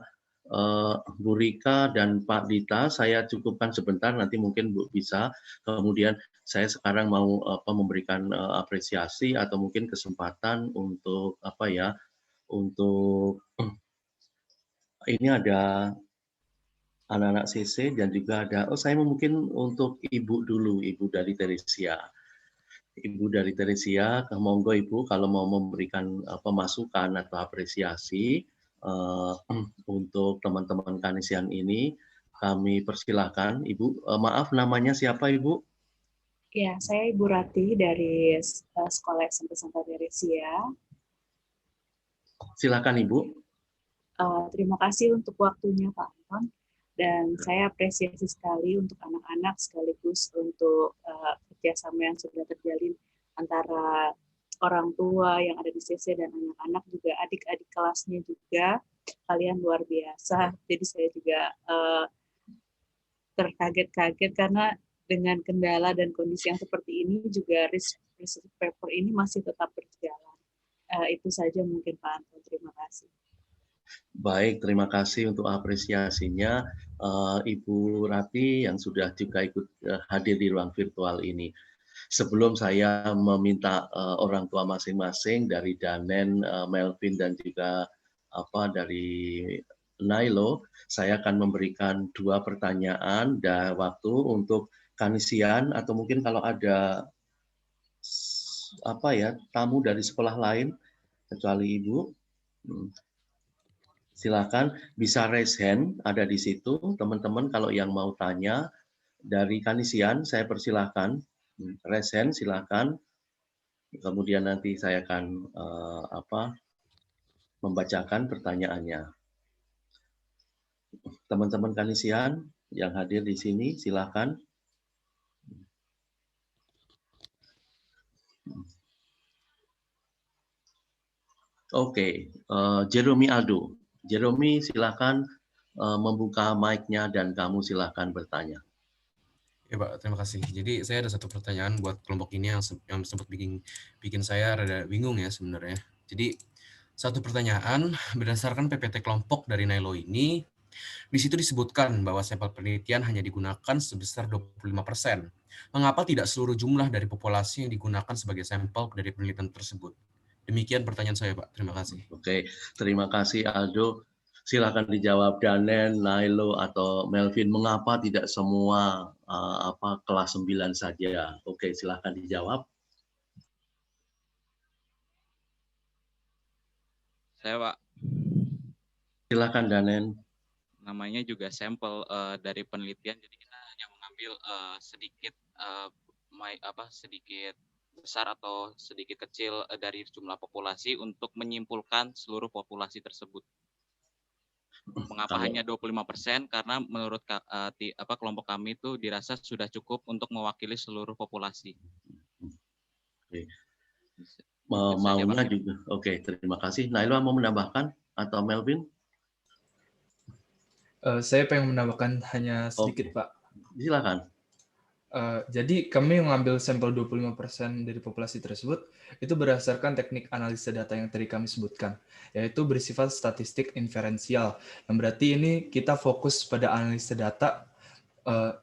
Bu Rika dan Pak Dita saya cukupkan sebentar, nanti mungkin Bu bisa, kemudian saya sekarang mau memberikan apresiasi atau mungkin kesempatan untuk untuk ini ada anak-anak CC dan juga ada, saya mungkin untuk Ibu dulu, Ibu dari Teresia. Ibu dari Teresia, monggo Ibu kalau mau memberikan masukan atau apresiasi untuk teman-teman Kanisian ini, kami persilahkan. Ibu, maaf namanya siapa Ibu? Ya, saya Ibu Rati dari Sekolah SMP Santa Teresia. Silakan Ibu. Terima kasih untuk waktunya Pak Anton. Dan saya apresiasi sekali untuk anak-anak sekaligus untuk kerjasama yang sudah terjalin antara orang tua yang ada di CC dan anak-anak juga adik-adik kelasnya juga. Kalian luar biasa. Jadi saya juga terkaget-kaget karena dengan kendala dan kondisi yang seperti ini juga research paper ini masih tetap berjalan. Itu saja mungkin Pak Anton. Terima kasih. Baik, terima kasih untuk apresiasinya Ibu Rati yang sudah juga ikut hadir di ruang virtual ini. Sebelum saya meminta orang tua masing-masing dari Danen, Melvin dan juga dari Nailo, saya akan memberikan 2 pertanyaan dan waktu untuk Kanisian atau mungkin kalau ada tamu dari sekolah lain kecuali Ibu. Silakan bisa raise hand, ada di situ. Teman-teman kalau yang mau tanya dari Kanisian, saya persilahkan. Raise hand, silakan. Kemudian nanti saya akan membacakan pertanyaannya. Teman-teman Kanisian yang hadir di sini, silakan. Oke, Jeremy Aldo. Jeremy, silakan membuka mic-nya dan kamu silakan bertanya. Ya Pak, terima kasih. Jadi saya ada satu pertanyaan buat kelompok ini yang sempat bikin saya rada bingung ya sebenarnya. Jadi satu pertanyaan berdasarkan PPT kelompok dari Nailo ini, di situ disebutkan bahwa sampel penelitian hanya digunakan sebesar 25%. Mengapa tidak seluruh jumlah dari populasi yang digunakan sebagai sampel dari penelitian tersebut? Demikian pertanyaan saya, Pak. Terima kasih. Oke, terima kasih Aldo. Silakan dijawab Danen, Nailo, atau Melvin. Mengapa tidak semua kelas 9 saja? Oke, silakan dijawab. Saya Pak. Silakan Danen. Namanya juga sampel dari penelitian, jadi kita hanya mengambil sedikit sedikit besar atau sedikit kecil dari jumlah populasi untuk menyimpulkan seluruh populasi tersebut. Mengapa hanya 25%? Karena menurut kelompok kami itu dirasa sudah cukup untuk mewakili seluruh populasi. Oke. Maunya juga. Oke, terima kasih. Nailo mau menambahkan atau Melvin? Saya pengen menambahkan hanya sedikit, Pak. Silakan. Jadi kami mengambil sampel 25% dari populasi tersebut itu berdasarkan teknik analisa data yang tadi kami sebutkan, yaitu bersifat statistik inferensial. Yang berarti ini kita fokus pada analisa data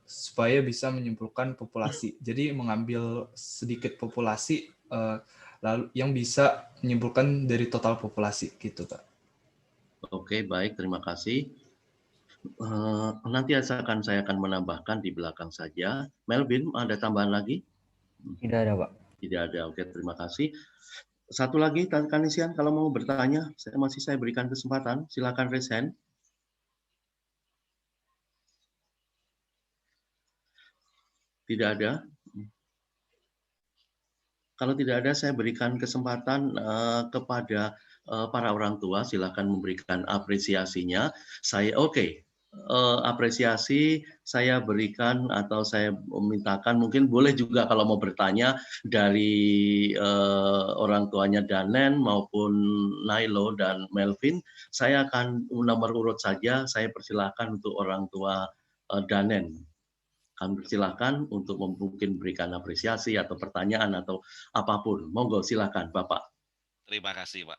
supaya bisa menyimpulkan populasi. Jadi mengambil sedikit populasi lalu yang bisa menyimpulkan dari total populasi gitu, Pak. Oke, baik, terima kasih. Nanti saya akan menambahkan di belakang saja. Melvin, ada tambahan lagi? Tidak ada, Pak. Tidak ada. Oke, terima kasih. Satu lagi, Kanisian, kalau mau bertanya, saya berikan kesempatan. Silakan raise hand. Tidak ada. Kalau tidak ada, saya berikan kesempatan kepada para orang tua. Silakan memberikan apresiasinya. Apresiasi saya berikan atau saya memintakan, mungkin boleh juga kalau mau bertanya dari orang tuanya Danen maupun Nailo dan Melvin. Saya akan nomor urut saja, saya persilakan untuk orang tua Danen. Kami persilakan untuk mungkin berikan apresiasi atau pertanyaan atau apapun. Monggo, silakan Bapak. Terima kasih Pak.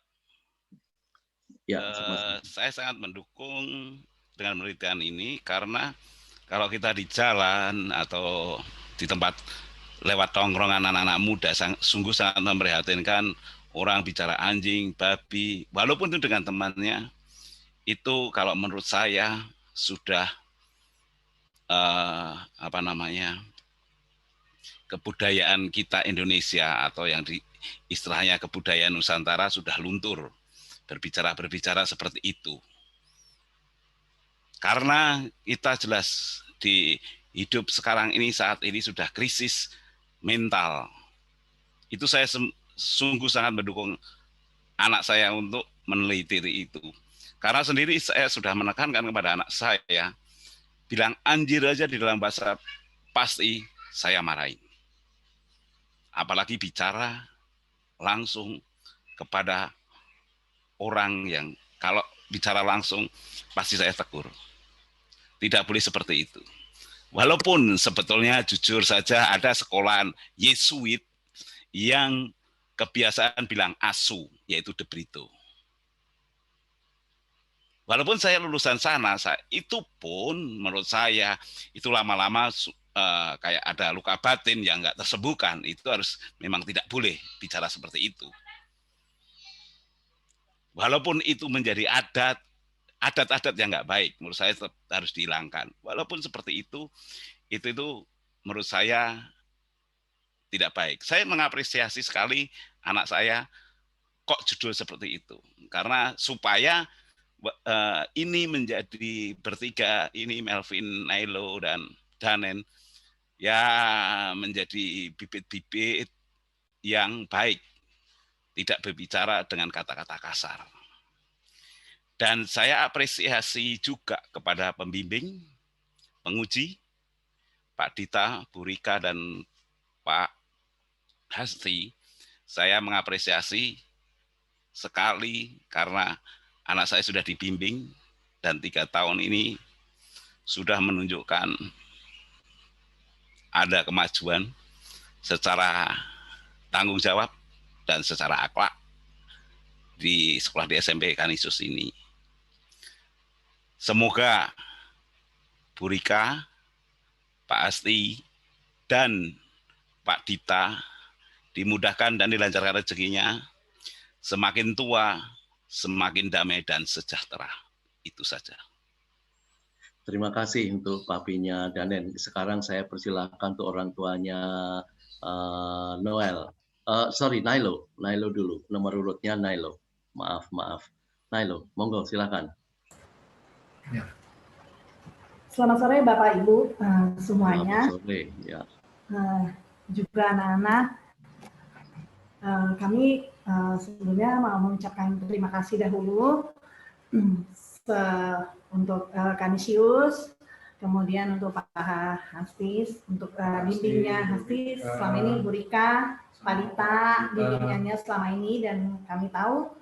Ya, saya sangat mendukung dengan penelitian ini karena kalau kita di jalan atau di tempat lewat tongkrongan anak-anak muda sungguh sangat memprihatinkan, orang bicara anjing, babi, walaupun itu dengan temannya, itu kalau menurut saya sudah apa namanya, kebudayaan kita Indonesia atau yang istilahnya kebudayaan Nusantara sudah luntur berbicara seperti itu. Karena kita jelas di hidup sekarang ini, saat ini sudah krisis mental. Itu saya sungguh sangat mendukung anak saya untuk meneliti itu. Karena sendiri saya sudah menekankan kepada anak saya, bilang anjir aja di dalam bahasa pasti saya marahin. Apalagi bicara langsung kepada orang yang kalau bicara langsung pasti saya tegur. Tidak boleh seperti itu. Walaupun sebetulnya jujur saja ada sekolahan Yesuit yang kebiasaan bilang asu, yaitu De Brito. Walaupun saya lulusan sana, itu pun menurut saya itu lama-lama kayak ada luka batin yang nggak tersembuhkan. Itu harus memang tidak boleh bicara seperti itu. Walaupun itu menjadi adat-adat yang nggak baik, menurut saya tetap harus dihilangkan. Walaupun seperti itu menurut saya tidak baik. Saya mengapresiasi sekali anak saya kok judul seperti itu, karena supaya ini menjadi bertiga, ini Melvin, Nailo, dan Danen, ya menjadi bibit-bibit yang baik, tidak berbicara dengan kata-kata kasar. Dan saya apresiasi juga kepada pembimbing, penguji, Pak Dita, Bu Rika, dan Pak Hasti. Saya mengapresiasi sekali karena anak saya sudah dibimbing dan 3 tahun ini sudah menunjukkan ada kemajuan secara tanggung jawab dan secara akhlak di sekolah di SMP Kanisius ini. Semoga Bu Rika, Pak Asti, dan Pak Dita dimudahkan dan dilancarkan rezekinya, semakin tua, semakin damai dan sejahtera. Itu saja. Terima kasih untuk papinya Danen. Sekarang saya persilahkan untuk orang tuanya Noel. Nailo. Nailo dulu. Nomor urutnya Nailo. Maaf. Nailo, monggo silakan. Ya. Selamat sore Bapak Ibu semuanya. Selamat sore. Ya. Juga anak-anak. Kami sebelumnya mau mengucapkan terima kasih dahulu untuk Kanisius, kemudian untuk Pak Hastis, untuk bimbingnya Hastis, selama ini Bu Rika, Pak Dita, bimbingannya selama ini, dan kami tahu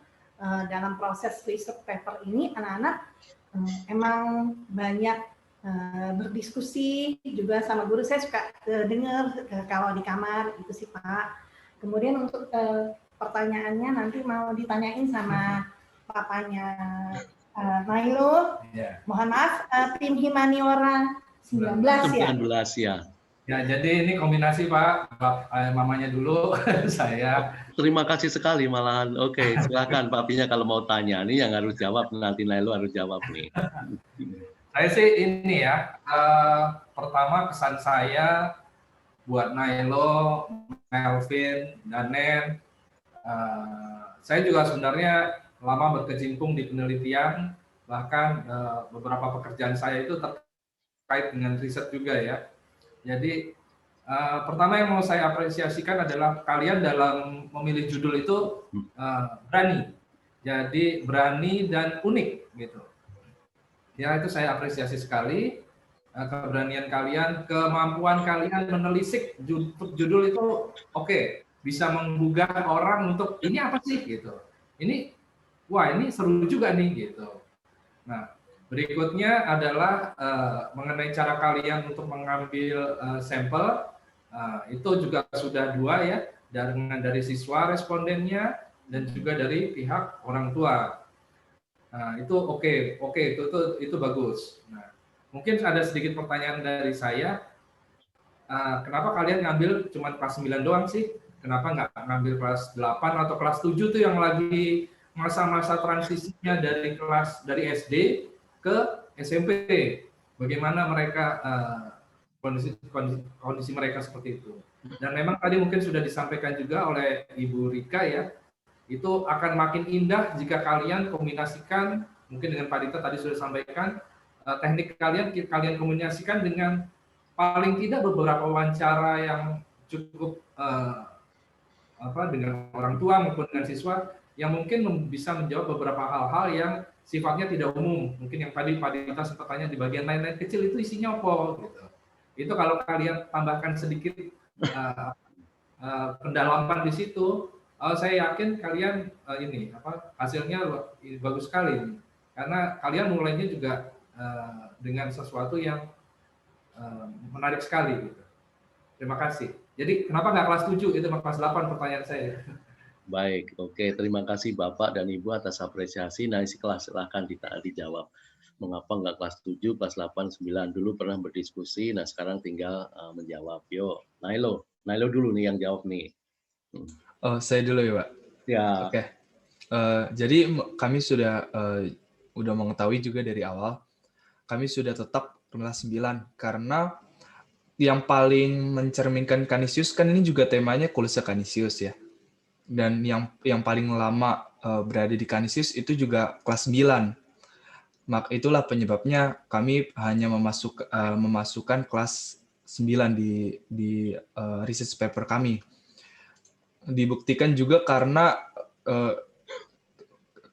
dalam proses research paper ini anak-anak emang banyak berdiskusi juga sama guru. Saya suka dengar kalau di kamar, itu sih Pak. Kemudian untuk pertanyaannya nanti mau ditanyain sama papanya Nailo. Ya. Mohon maaf, tim Himaniora 19 ya? 19 ya. Ya, jadi ini kombinasi Pak, mamanya dulu, saya. Terima kasih sekali malahan. Oke, silakan papinya kalau mau tanya. Ini yang harus jawab, nanti Nailo harus jawab nih. Saya sih ini ya, pertama kesan saya buat Nailo, Melvin, Danen, saya juga sebenarnya lama berkecimpung di penelitian, bahkan beberapa pekerjaan saya itu terkait dengan riset juga ya. Jadi pertama yang mau saya apresiasikan adalah kalian dalam memilih judul itu berani, jadi berani dan unik gitu. Ya itu saya apresiasi sekali. Keberanian kalian, kemampuan kalian menelisik judul itu oke, bisa menggugah orang untuk ini apa sih gitu. Ini wah ini seru juga nih gitu. Nah, berikutnya adalah mengenai cara kalian untuk mengambil sampel. Itu juga sudah 2 ya, dari siswa respondennya dan juga dari pihak orang tua. Nah, itu oke, itu bagus. Nah, mungkin ada sedikit pertanyaan dari saya, kenapa kalian ngambil cuma kelas 9 doang sih? Kenapa nggak ngambil kelas 8 atau kelas 7 tuh yang lagi masa-masa transisinya dari SD ke SMP? bagaimana mereka kondisi mereka seperti itu. Dan memang tadi mungkin sudah disampaikan juga oleh Ibu Rika ya, itu akan makin indah jika kalian kombinasikan, mungkin dengan Pak Dita tadi sudah sampaikan, teknik kalian kombinasikan dengan paling tidak beberapa wawancara yang cukup dengan orang tua maupun dengan siswa yang mungkin bisa menjawab beberapa hal-hal yang sifatnya tidak umum. Mungkin yang tadi Pak Dita sempat tanya di bagian lain-lain kecil itu isinya apa gitu. Itu kalau kalian tambahkan sedikit pendalaman di situ, saya yakin kalian hasilnya bagus sekali. Karena kalian mulainya juga dengan sesuatu yang menarik sekali gitu. Terima kasih. Jadi kenapa nggak kelas 7 itu kelas 8 pertanyaan saya. Baik, oke. Terima kasih Bapak dan Ibu atas apresiasi. Nah, isi kelas silahkan dijawab. Mengapa nggak kelas 7, kelas 8, 9? Dulu pernah berdiskusi, nah sekarang tinggal menjawab. Yuk, Nailo dulu nih yang jawab nih. Oh, saya dulu ya, Pak? Ya. Oke. Jadi kami sudah mengetahui juga dari awal, kami sudah tetap kelas 9, karena yang paling mencerminkan Canisius kan ini juga temanya Kulsa Canisius ya. Dan yang paling lama berada di Canisius itu juga kelas 9. Maka itulah penyebabnya kami hanya memasukkan kelas 9 di research paper kami. Dibuktikan juga karena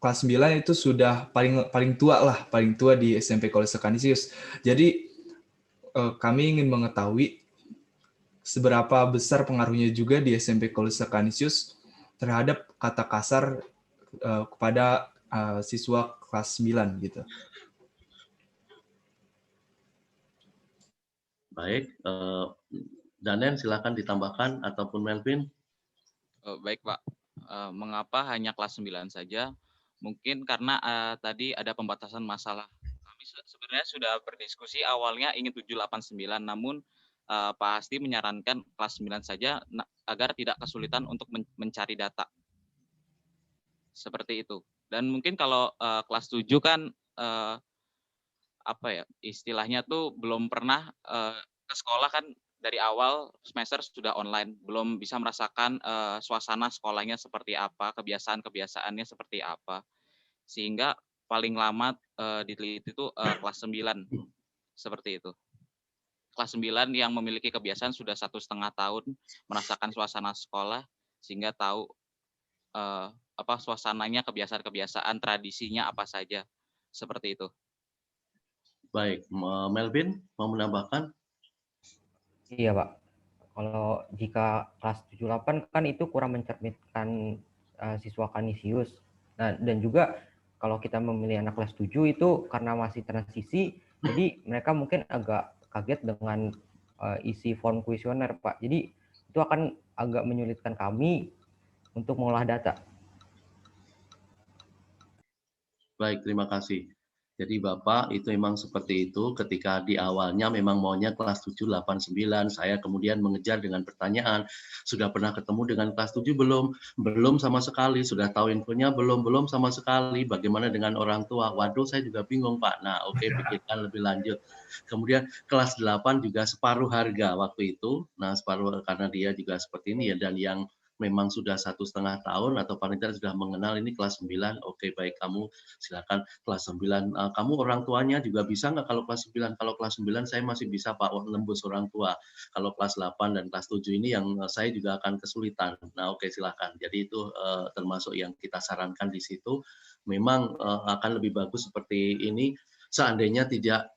kelas 9 itu sudah paling tua di SMP Kolose Canisius. Jadi kami ingin mengetahui seberapa besar pengaruhnya juga di SMP Kolose Canisius terhadap kata kasar kepada siswa kelas 9 gitu. Baik, Danen silakan ditambahkan ataupun Melvin. Baik Pak, mengapa hanya kelas 9 saja? Mungkin karena tadi ada pembatasan masalah. Kami sebenarnya sudah berdiskusi awalnya ingin 789, namun Pak Hasti menyarankan kelas 9 saja agar tidak kesulitan untuk mencari data. Seperti itu. Dan mungkin kalau kelas 7 kan istilahnya tuh belum pernah ke sekolah kan, dari awal semester sudah online, belum bisa merasakan suasana sekolahnya seperti apa, kebiasaan-kebiasaannya seperti apa. Sehingga paling lama diteliti itu kelas 9. Seperti itu. Kelas 9 yang memiliki kebiasaan sudah 1,5 tahun merasakan suasana sekolah, sehingga tahu suasananya, kebiasaan-kebiasaan, tradisinya apa saja. Seperti itu. Baik, Melvin mau menambahkan? Iya, Pak. Kalau jika kelas 7-8 kan itu kurang mencerminkan siswa Canisius. Nah, dan juga kalau kita memilih anak kelas 7 itu karena masih transisi, jadi mereka mungkin agak kaget dengan isi form kuesioner, Pak. Jadi itu akan agak menyulitkan kami untuk mengolah data. Baik, terima kasih. Jadi Bapak itu memang seperti itu ketika di awalnya memang maunya kelas 7, 8, 9. Saya kemudian mengejar dengan pertanyaan, sudah pernah ketemu dengan kelas 7 belum? Belum sama sekali. Sudah tahu infonya belum? Belum sama sekali. Bagaimana dengan orang tua? Waduh, saya juga bingung Pak. Nah, oke, pikirkan lebih lanjut. Kemudian kelas 8 juga separuh harga waktu itu. Nah, separuh karena dia juga seperti ini ya, dan yang memang sudah 1,5 tahun atau paling tidak sudah mengenal ini kelas 9, oke baik, kamu silakan kelas 9. Kamu orang tuanya juga bisa nggak kalau kelas 9? Kalau kelas 9 saya masih bisa Pak, nembus orang tua. Kalau kelas 8 dan kelas 7 ini yang saya juga akan kesulitan. Nah oke, silakan. Jadi itu termasuk yang kita sarankan di situ. Memang akan lebih bagus seperti ini seandainya tidak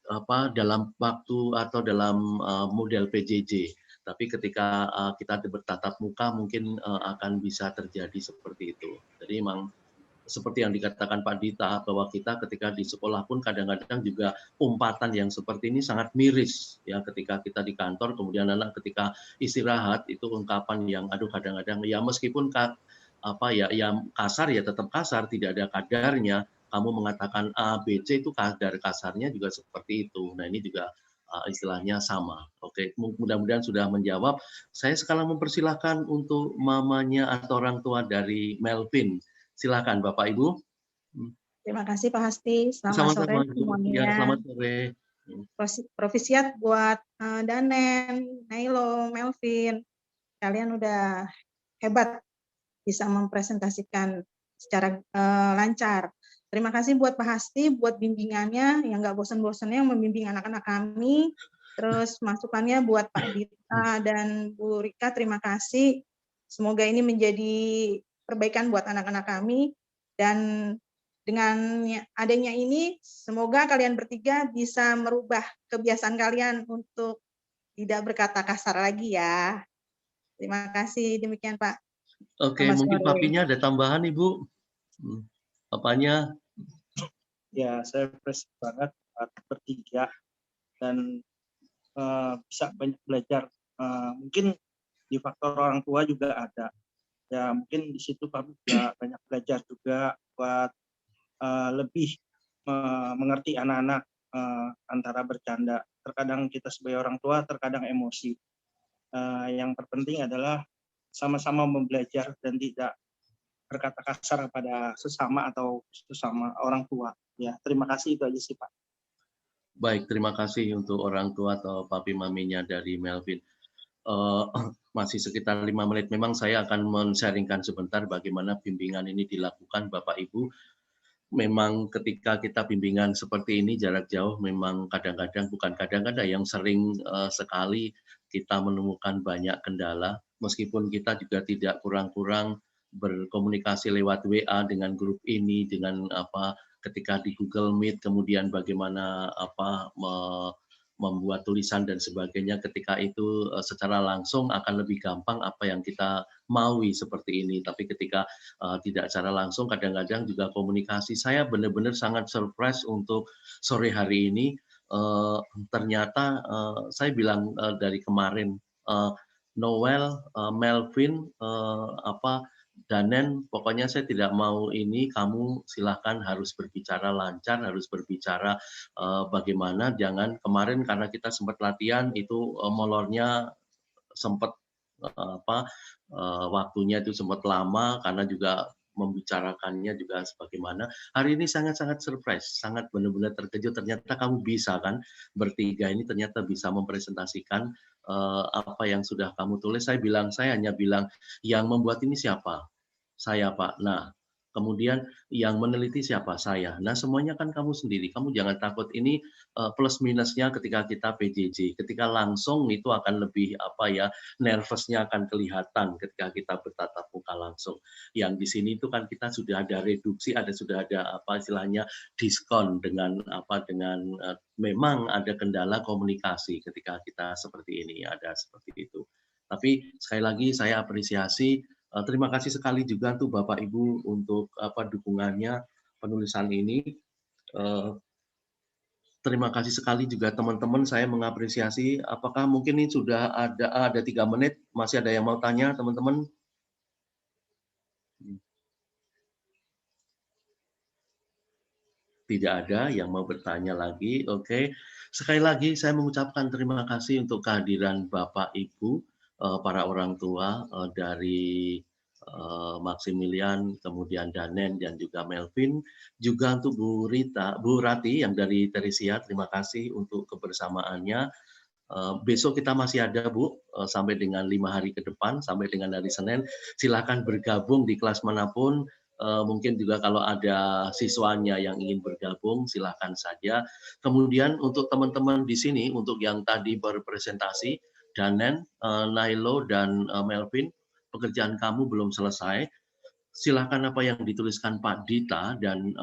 dalam waktu atau dalam model PJJ. Tapi ketika kita bertatap muka mungkin akan bisa terjadi seperti itu. Jadi memang seperti yang dikatakan Pak Dita, bahwa kita ketika di sekolah pun kadang-kadang juga umpatan yang seperti ini sangat miris. Ya, ketika kita di kantor, kemudian anak ketika istirahat, itu ungkapan yang aduh kadang-kadang ya meskipun yang kasar ya tetap kasar, tidak ada kadarnya. Kamu mengatakan A, B, C itu kadar kasarnya juga seperti itu. Nah ini juga istilahnya sama. Oke, mudah-mudahan sudah menjawab. Saya sekarang mempersilahkan untuk mamanya atau orang tua dari Melvin. Silakan Bapak Ibu. Terima kasih Pak Hasti. Selamat sore semuanya. Ya, selamat sore. Provisiat buat Danen, Nailo, Melvin. Kalian udah hebat bisa mempresentasikan secara lancar. Terima kasih buat Pak Hasti, buat bimbingannya yang nggak bosan-bosannya membimbing anak-anak kami. Terus masukannya buat Pak Dita dan Bu Rika, terima kasih. Semoga ini menjadi perbaikan buat anak-anak kami. Dan dengan adanya ini, semoga kalian bertiga bisa merubah kebiasaan kalian untuk tidak berkata kasar lagi ya. Terima kasih, demikian Pak. Oke, Selamat mungkin sore. papinya ada tambahan Ibu. Papanya. Ya, saya impresi banget bertiga dan bisa banyak belajar. Mungkin di faktor orang tua juga ada. Ya, mungkin di situ kami juga banyak belajar juga buat lebih mengerti anak-anak antara bercanda. Terkadang kita sebagai orang tua terkadang emosi. Yang terpenting adalah sama-sama belajar dan tidak berkata kasar pada sesama atau sesama orang tua. Ya, terima kasih, itu aja sih Pak. Baik, terima kasih untuk orang tua atau papi maminya dari Melvin. Masih sekitar 5 menit. Memang saya akan men-sharingkan sebentar bagaimana bimbingan ini dilakukan Bapak Ibu. Memang ketika kita bimbingan seperti ini jarak jauh, memang kadang-kadang, bukan kadang-kadang, yang sering sekali kita menemukan banyak kendala. Meskipun kita juga tidak kurang-kurang berkomunikasi lewat WA dengan grup ini, dengan ketika di Google Meet, kemudian bagaimana membuat tulisan dan sebagainya, ketika itu secara langsung akan lebih gampang apa yang kita maui seperti ini. Tapi ketika tidak secara langsung, kadang-kadang juga komunikasi. Saya benar-benar sangat surprise untuk sore hari ini. Ternyata saya bilang dari kemarin, Noel, Melvin, Danen, pokoknya saya tidak mau ini, kamu silahkan harus berbicara lancar, harus berbicara bagaimana, jangan kemarin karena kita sempat latihan itu molornya sempat waktunya itu sempat lama karena juga membicarakannya juga sebagaimana. Hari ini sangat-sangat surprise, sangat benar-benar terkejut, ternyata kamu bisa kan, bertiga ini ternyata bisa mempresentasikan apa yang sudah kamu tulis. Saya hanya bilang, yang membuat ini siapa? Saya Pak. Nah, kemudian yang meneliti siapa? Saya. Nah, semuanya kan kamu sendiri. Kamu jangan takut, ini plus minusnya ketika kita PJJ. Ketika langsung itu akan lebih nervousnya akan kelihatan ketika kita bertatap muka langsung. Yang di sini itu kan kita sudah ada reduksi, sudah ada istilahnya diskon dengan memang ada kendala komunikasi ketika kita seperti ini, ada seperti itu. Tapi sekali lagi saya apresiasi. Terima kasih sekali juga untuk Bapak Ibu untuk dukungannya penulisan ini. Terima kasih sekali juga teman-teman, saya mengapresiasi. Apakah mungkin ini sudah ada 3 menit, masih ada yang mau tanya teman-teman? Tidak ada yang mau bertanya lagi. Oke. Sekali lagi saya mengucapkan terima kasih untuk kehadiran Bapak Ibu, para orang tua dari Maximilian, kemudian Danen dan juga Melvin, juga untuk Bu Rati yang dari Teresia, terima kasih untuk kebersamaannya. Besok kita masih ada Bu, sampai dengan 5 hari ke depan, sampai dengan hari Senin. Silakan bergabung di kelas manapun. Mungkin juga kalau ada siswanya yang ingin bergabung, silakan saja. Kemudian untuk teman-teman di sini, untuk yang tadi berpresentasi, Danen, Nailo, dan Melvin, pekerjaan kamu belum selesai. Silakan apa yang dituliskan Pak Dita dan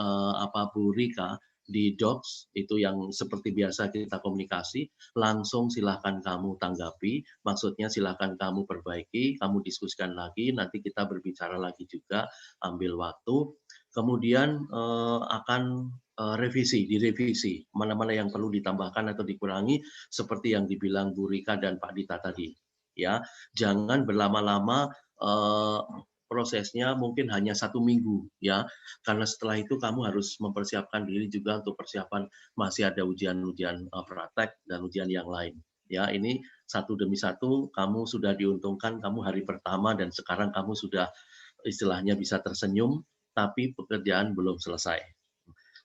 Bu Rika di docs, itu yang seperti biasa kita komunikasi, langsung silahkan kamu tanggapi, maksudnya silahkan kamu perbaiki, kamu diskusikan lagi, nanti kita berbicara lagi juga, ambil waktu, kemudian akan direvisi, mana-mana yang perlu ditambahkan atau dikurangi, seperti yang dibilang Bu Rika dan Pak Dita tadi. Ya, jangan berlama-lama, prosesnya mungkin hanya 1 minggu ya, karena setelah itu kamu harus mempersiapkan diri juga untuk persiapan, masih ada ujian-ujian praktek dan ujian yang lain ya. Ini satu demi satu kamu sudah diuntungkan, kamu hari pertama dan sekarang kamu sudah istilahnya bisa tersenyum, tapi pekerjaan belum selesai.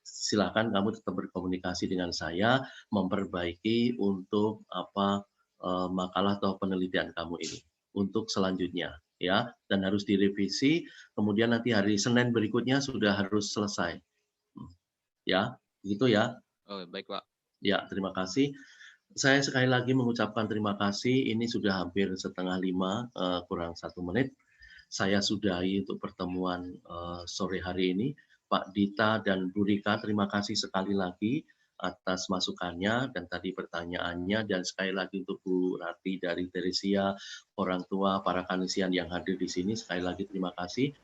silakan kamu tetap berkomunikasi dengan saya, memperbaiki untuk makalah atau penelitian kamu ini untuk selanjutnya, ya, dan harus direvisi. Kemudian nanti hari Senin berikutnya sudah harus selesai, ya, gitu ya. Oh, baik Pak. Ya, terima kasih. Saya sekali lagi mengucapkan terima kasih. Ini sudah hampir 4:30, kurang 1 menit. Saya sudahi untuk pertemuan sore hari ini. Pak Dita dan Bu Rika, terima kasih sekali lagi atas masukannya dan tadi pertanyaannya, dan sekali lagi untuk Bu Rati dari Teresia, orang tua para kanisian yang hadir di sini, sekali lagi terima kasih.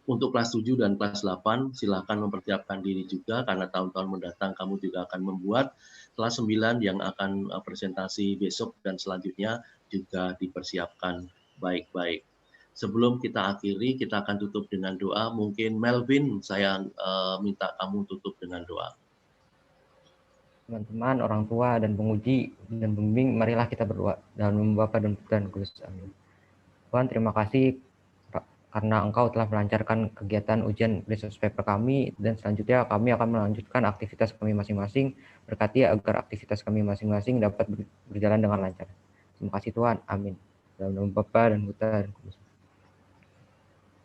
Untuk kelas 7 dan kelas 8, silakan mempersiapkan diri juga karena tahun-tahun mendatang kamu juga akan membuat. Kelas 9 yang akan presentasi besok dan selanjutnya juga dipersiapkan baik-baik. Sebelum kita akhiri, kita akan tutup dengan doa. Mungkin Melvin, saya minta kamu tutup dengan doa. Teman-teman, orang tua dan penguji dan pembimbing, marilah kita berdoa. Dalam nama Bapa dan Putra dan Kudus. Amin. Tuhan, terima kasih karena Engkau telah melancarkan kegiatan ujian research paper kami, dan selanjutnya kami akan melanjutkan aktivitas kami masing-masing. Berkati agar aktivitas kami masing-masing dapat berjalan dengan lancar. Terima kasih Tuhan. Amin. Dalam nama Bapa dan Putra dan Kudus.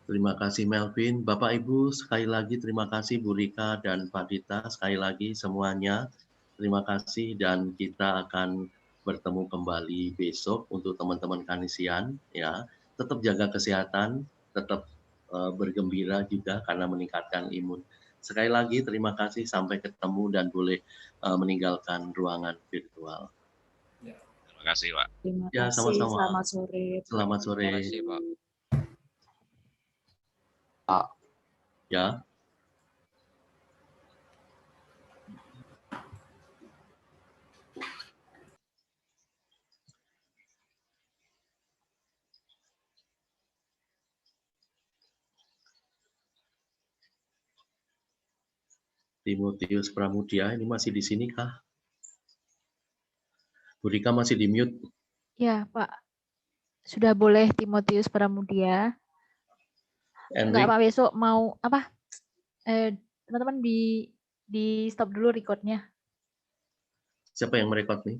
Terima kasih Melvin. Bapak Ibu, sekali lagi terima kasih Bu Rika dan Pak Dita, sekali lagi semuanya. Terima kasih, dan kita akan bertemu kembali besok untuk teman-teman kanisian, ya. Tetap jaga kesehatan, tetap bergembira juga karena meningkatkan imun. Sekali lagi terima kasih, sampai ketemu dan boleh meninggalkan ruangan virtual. Terima kasih Pak. Terima Ya, kasih. sama-sama. Selamat sore. Selamat sore. Terima kasih Pak. Ya. Timotius Pramudia, ini masih di sini kah? Bu Rika masih di mute. Ya, Pak. Sudah boleh Timotius Pramudia. Enggak, Pak, besok mau apa? Teman-teman di stop dulu recordnya. Siapa yang merekod nih?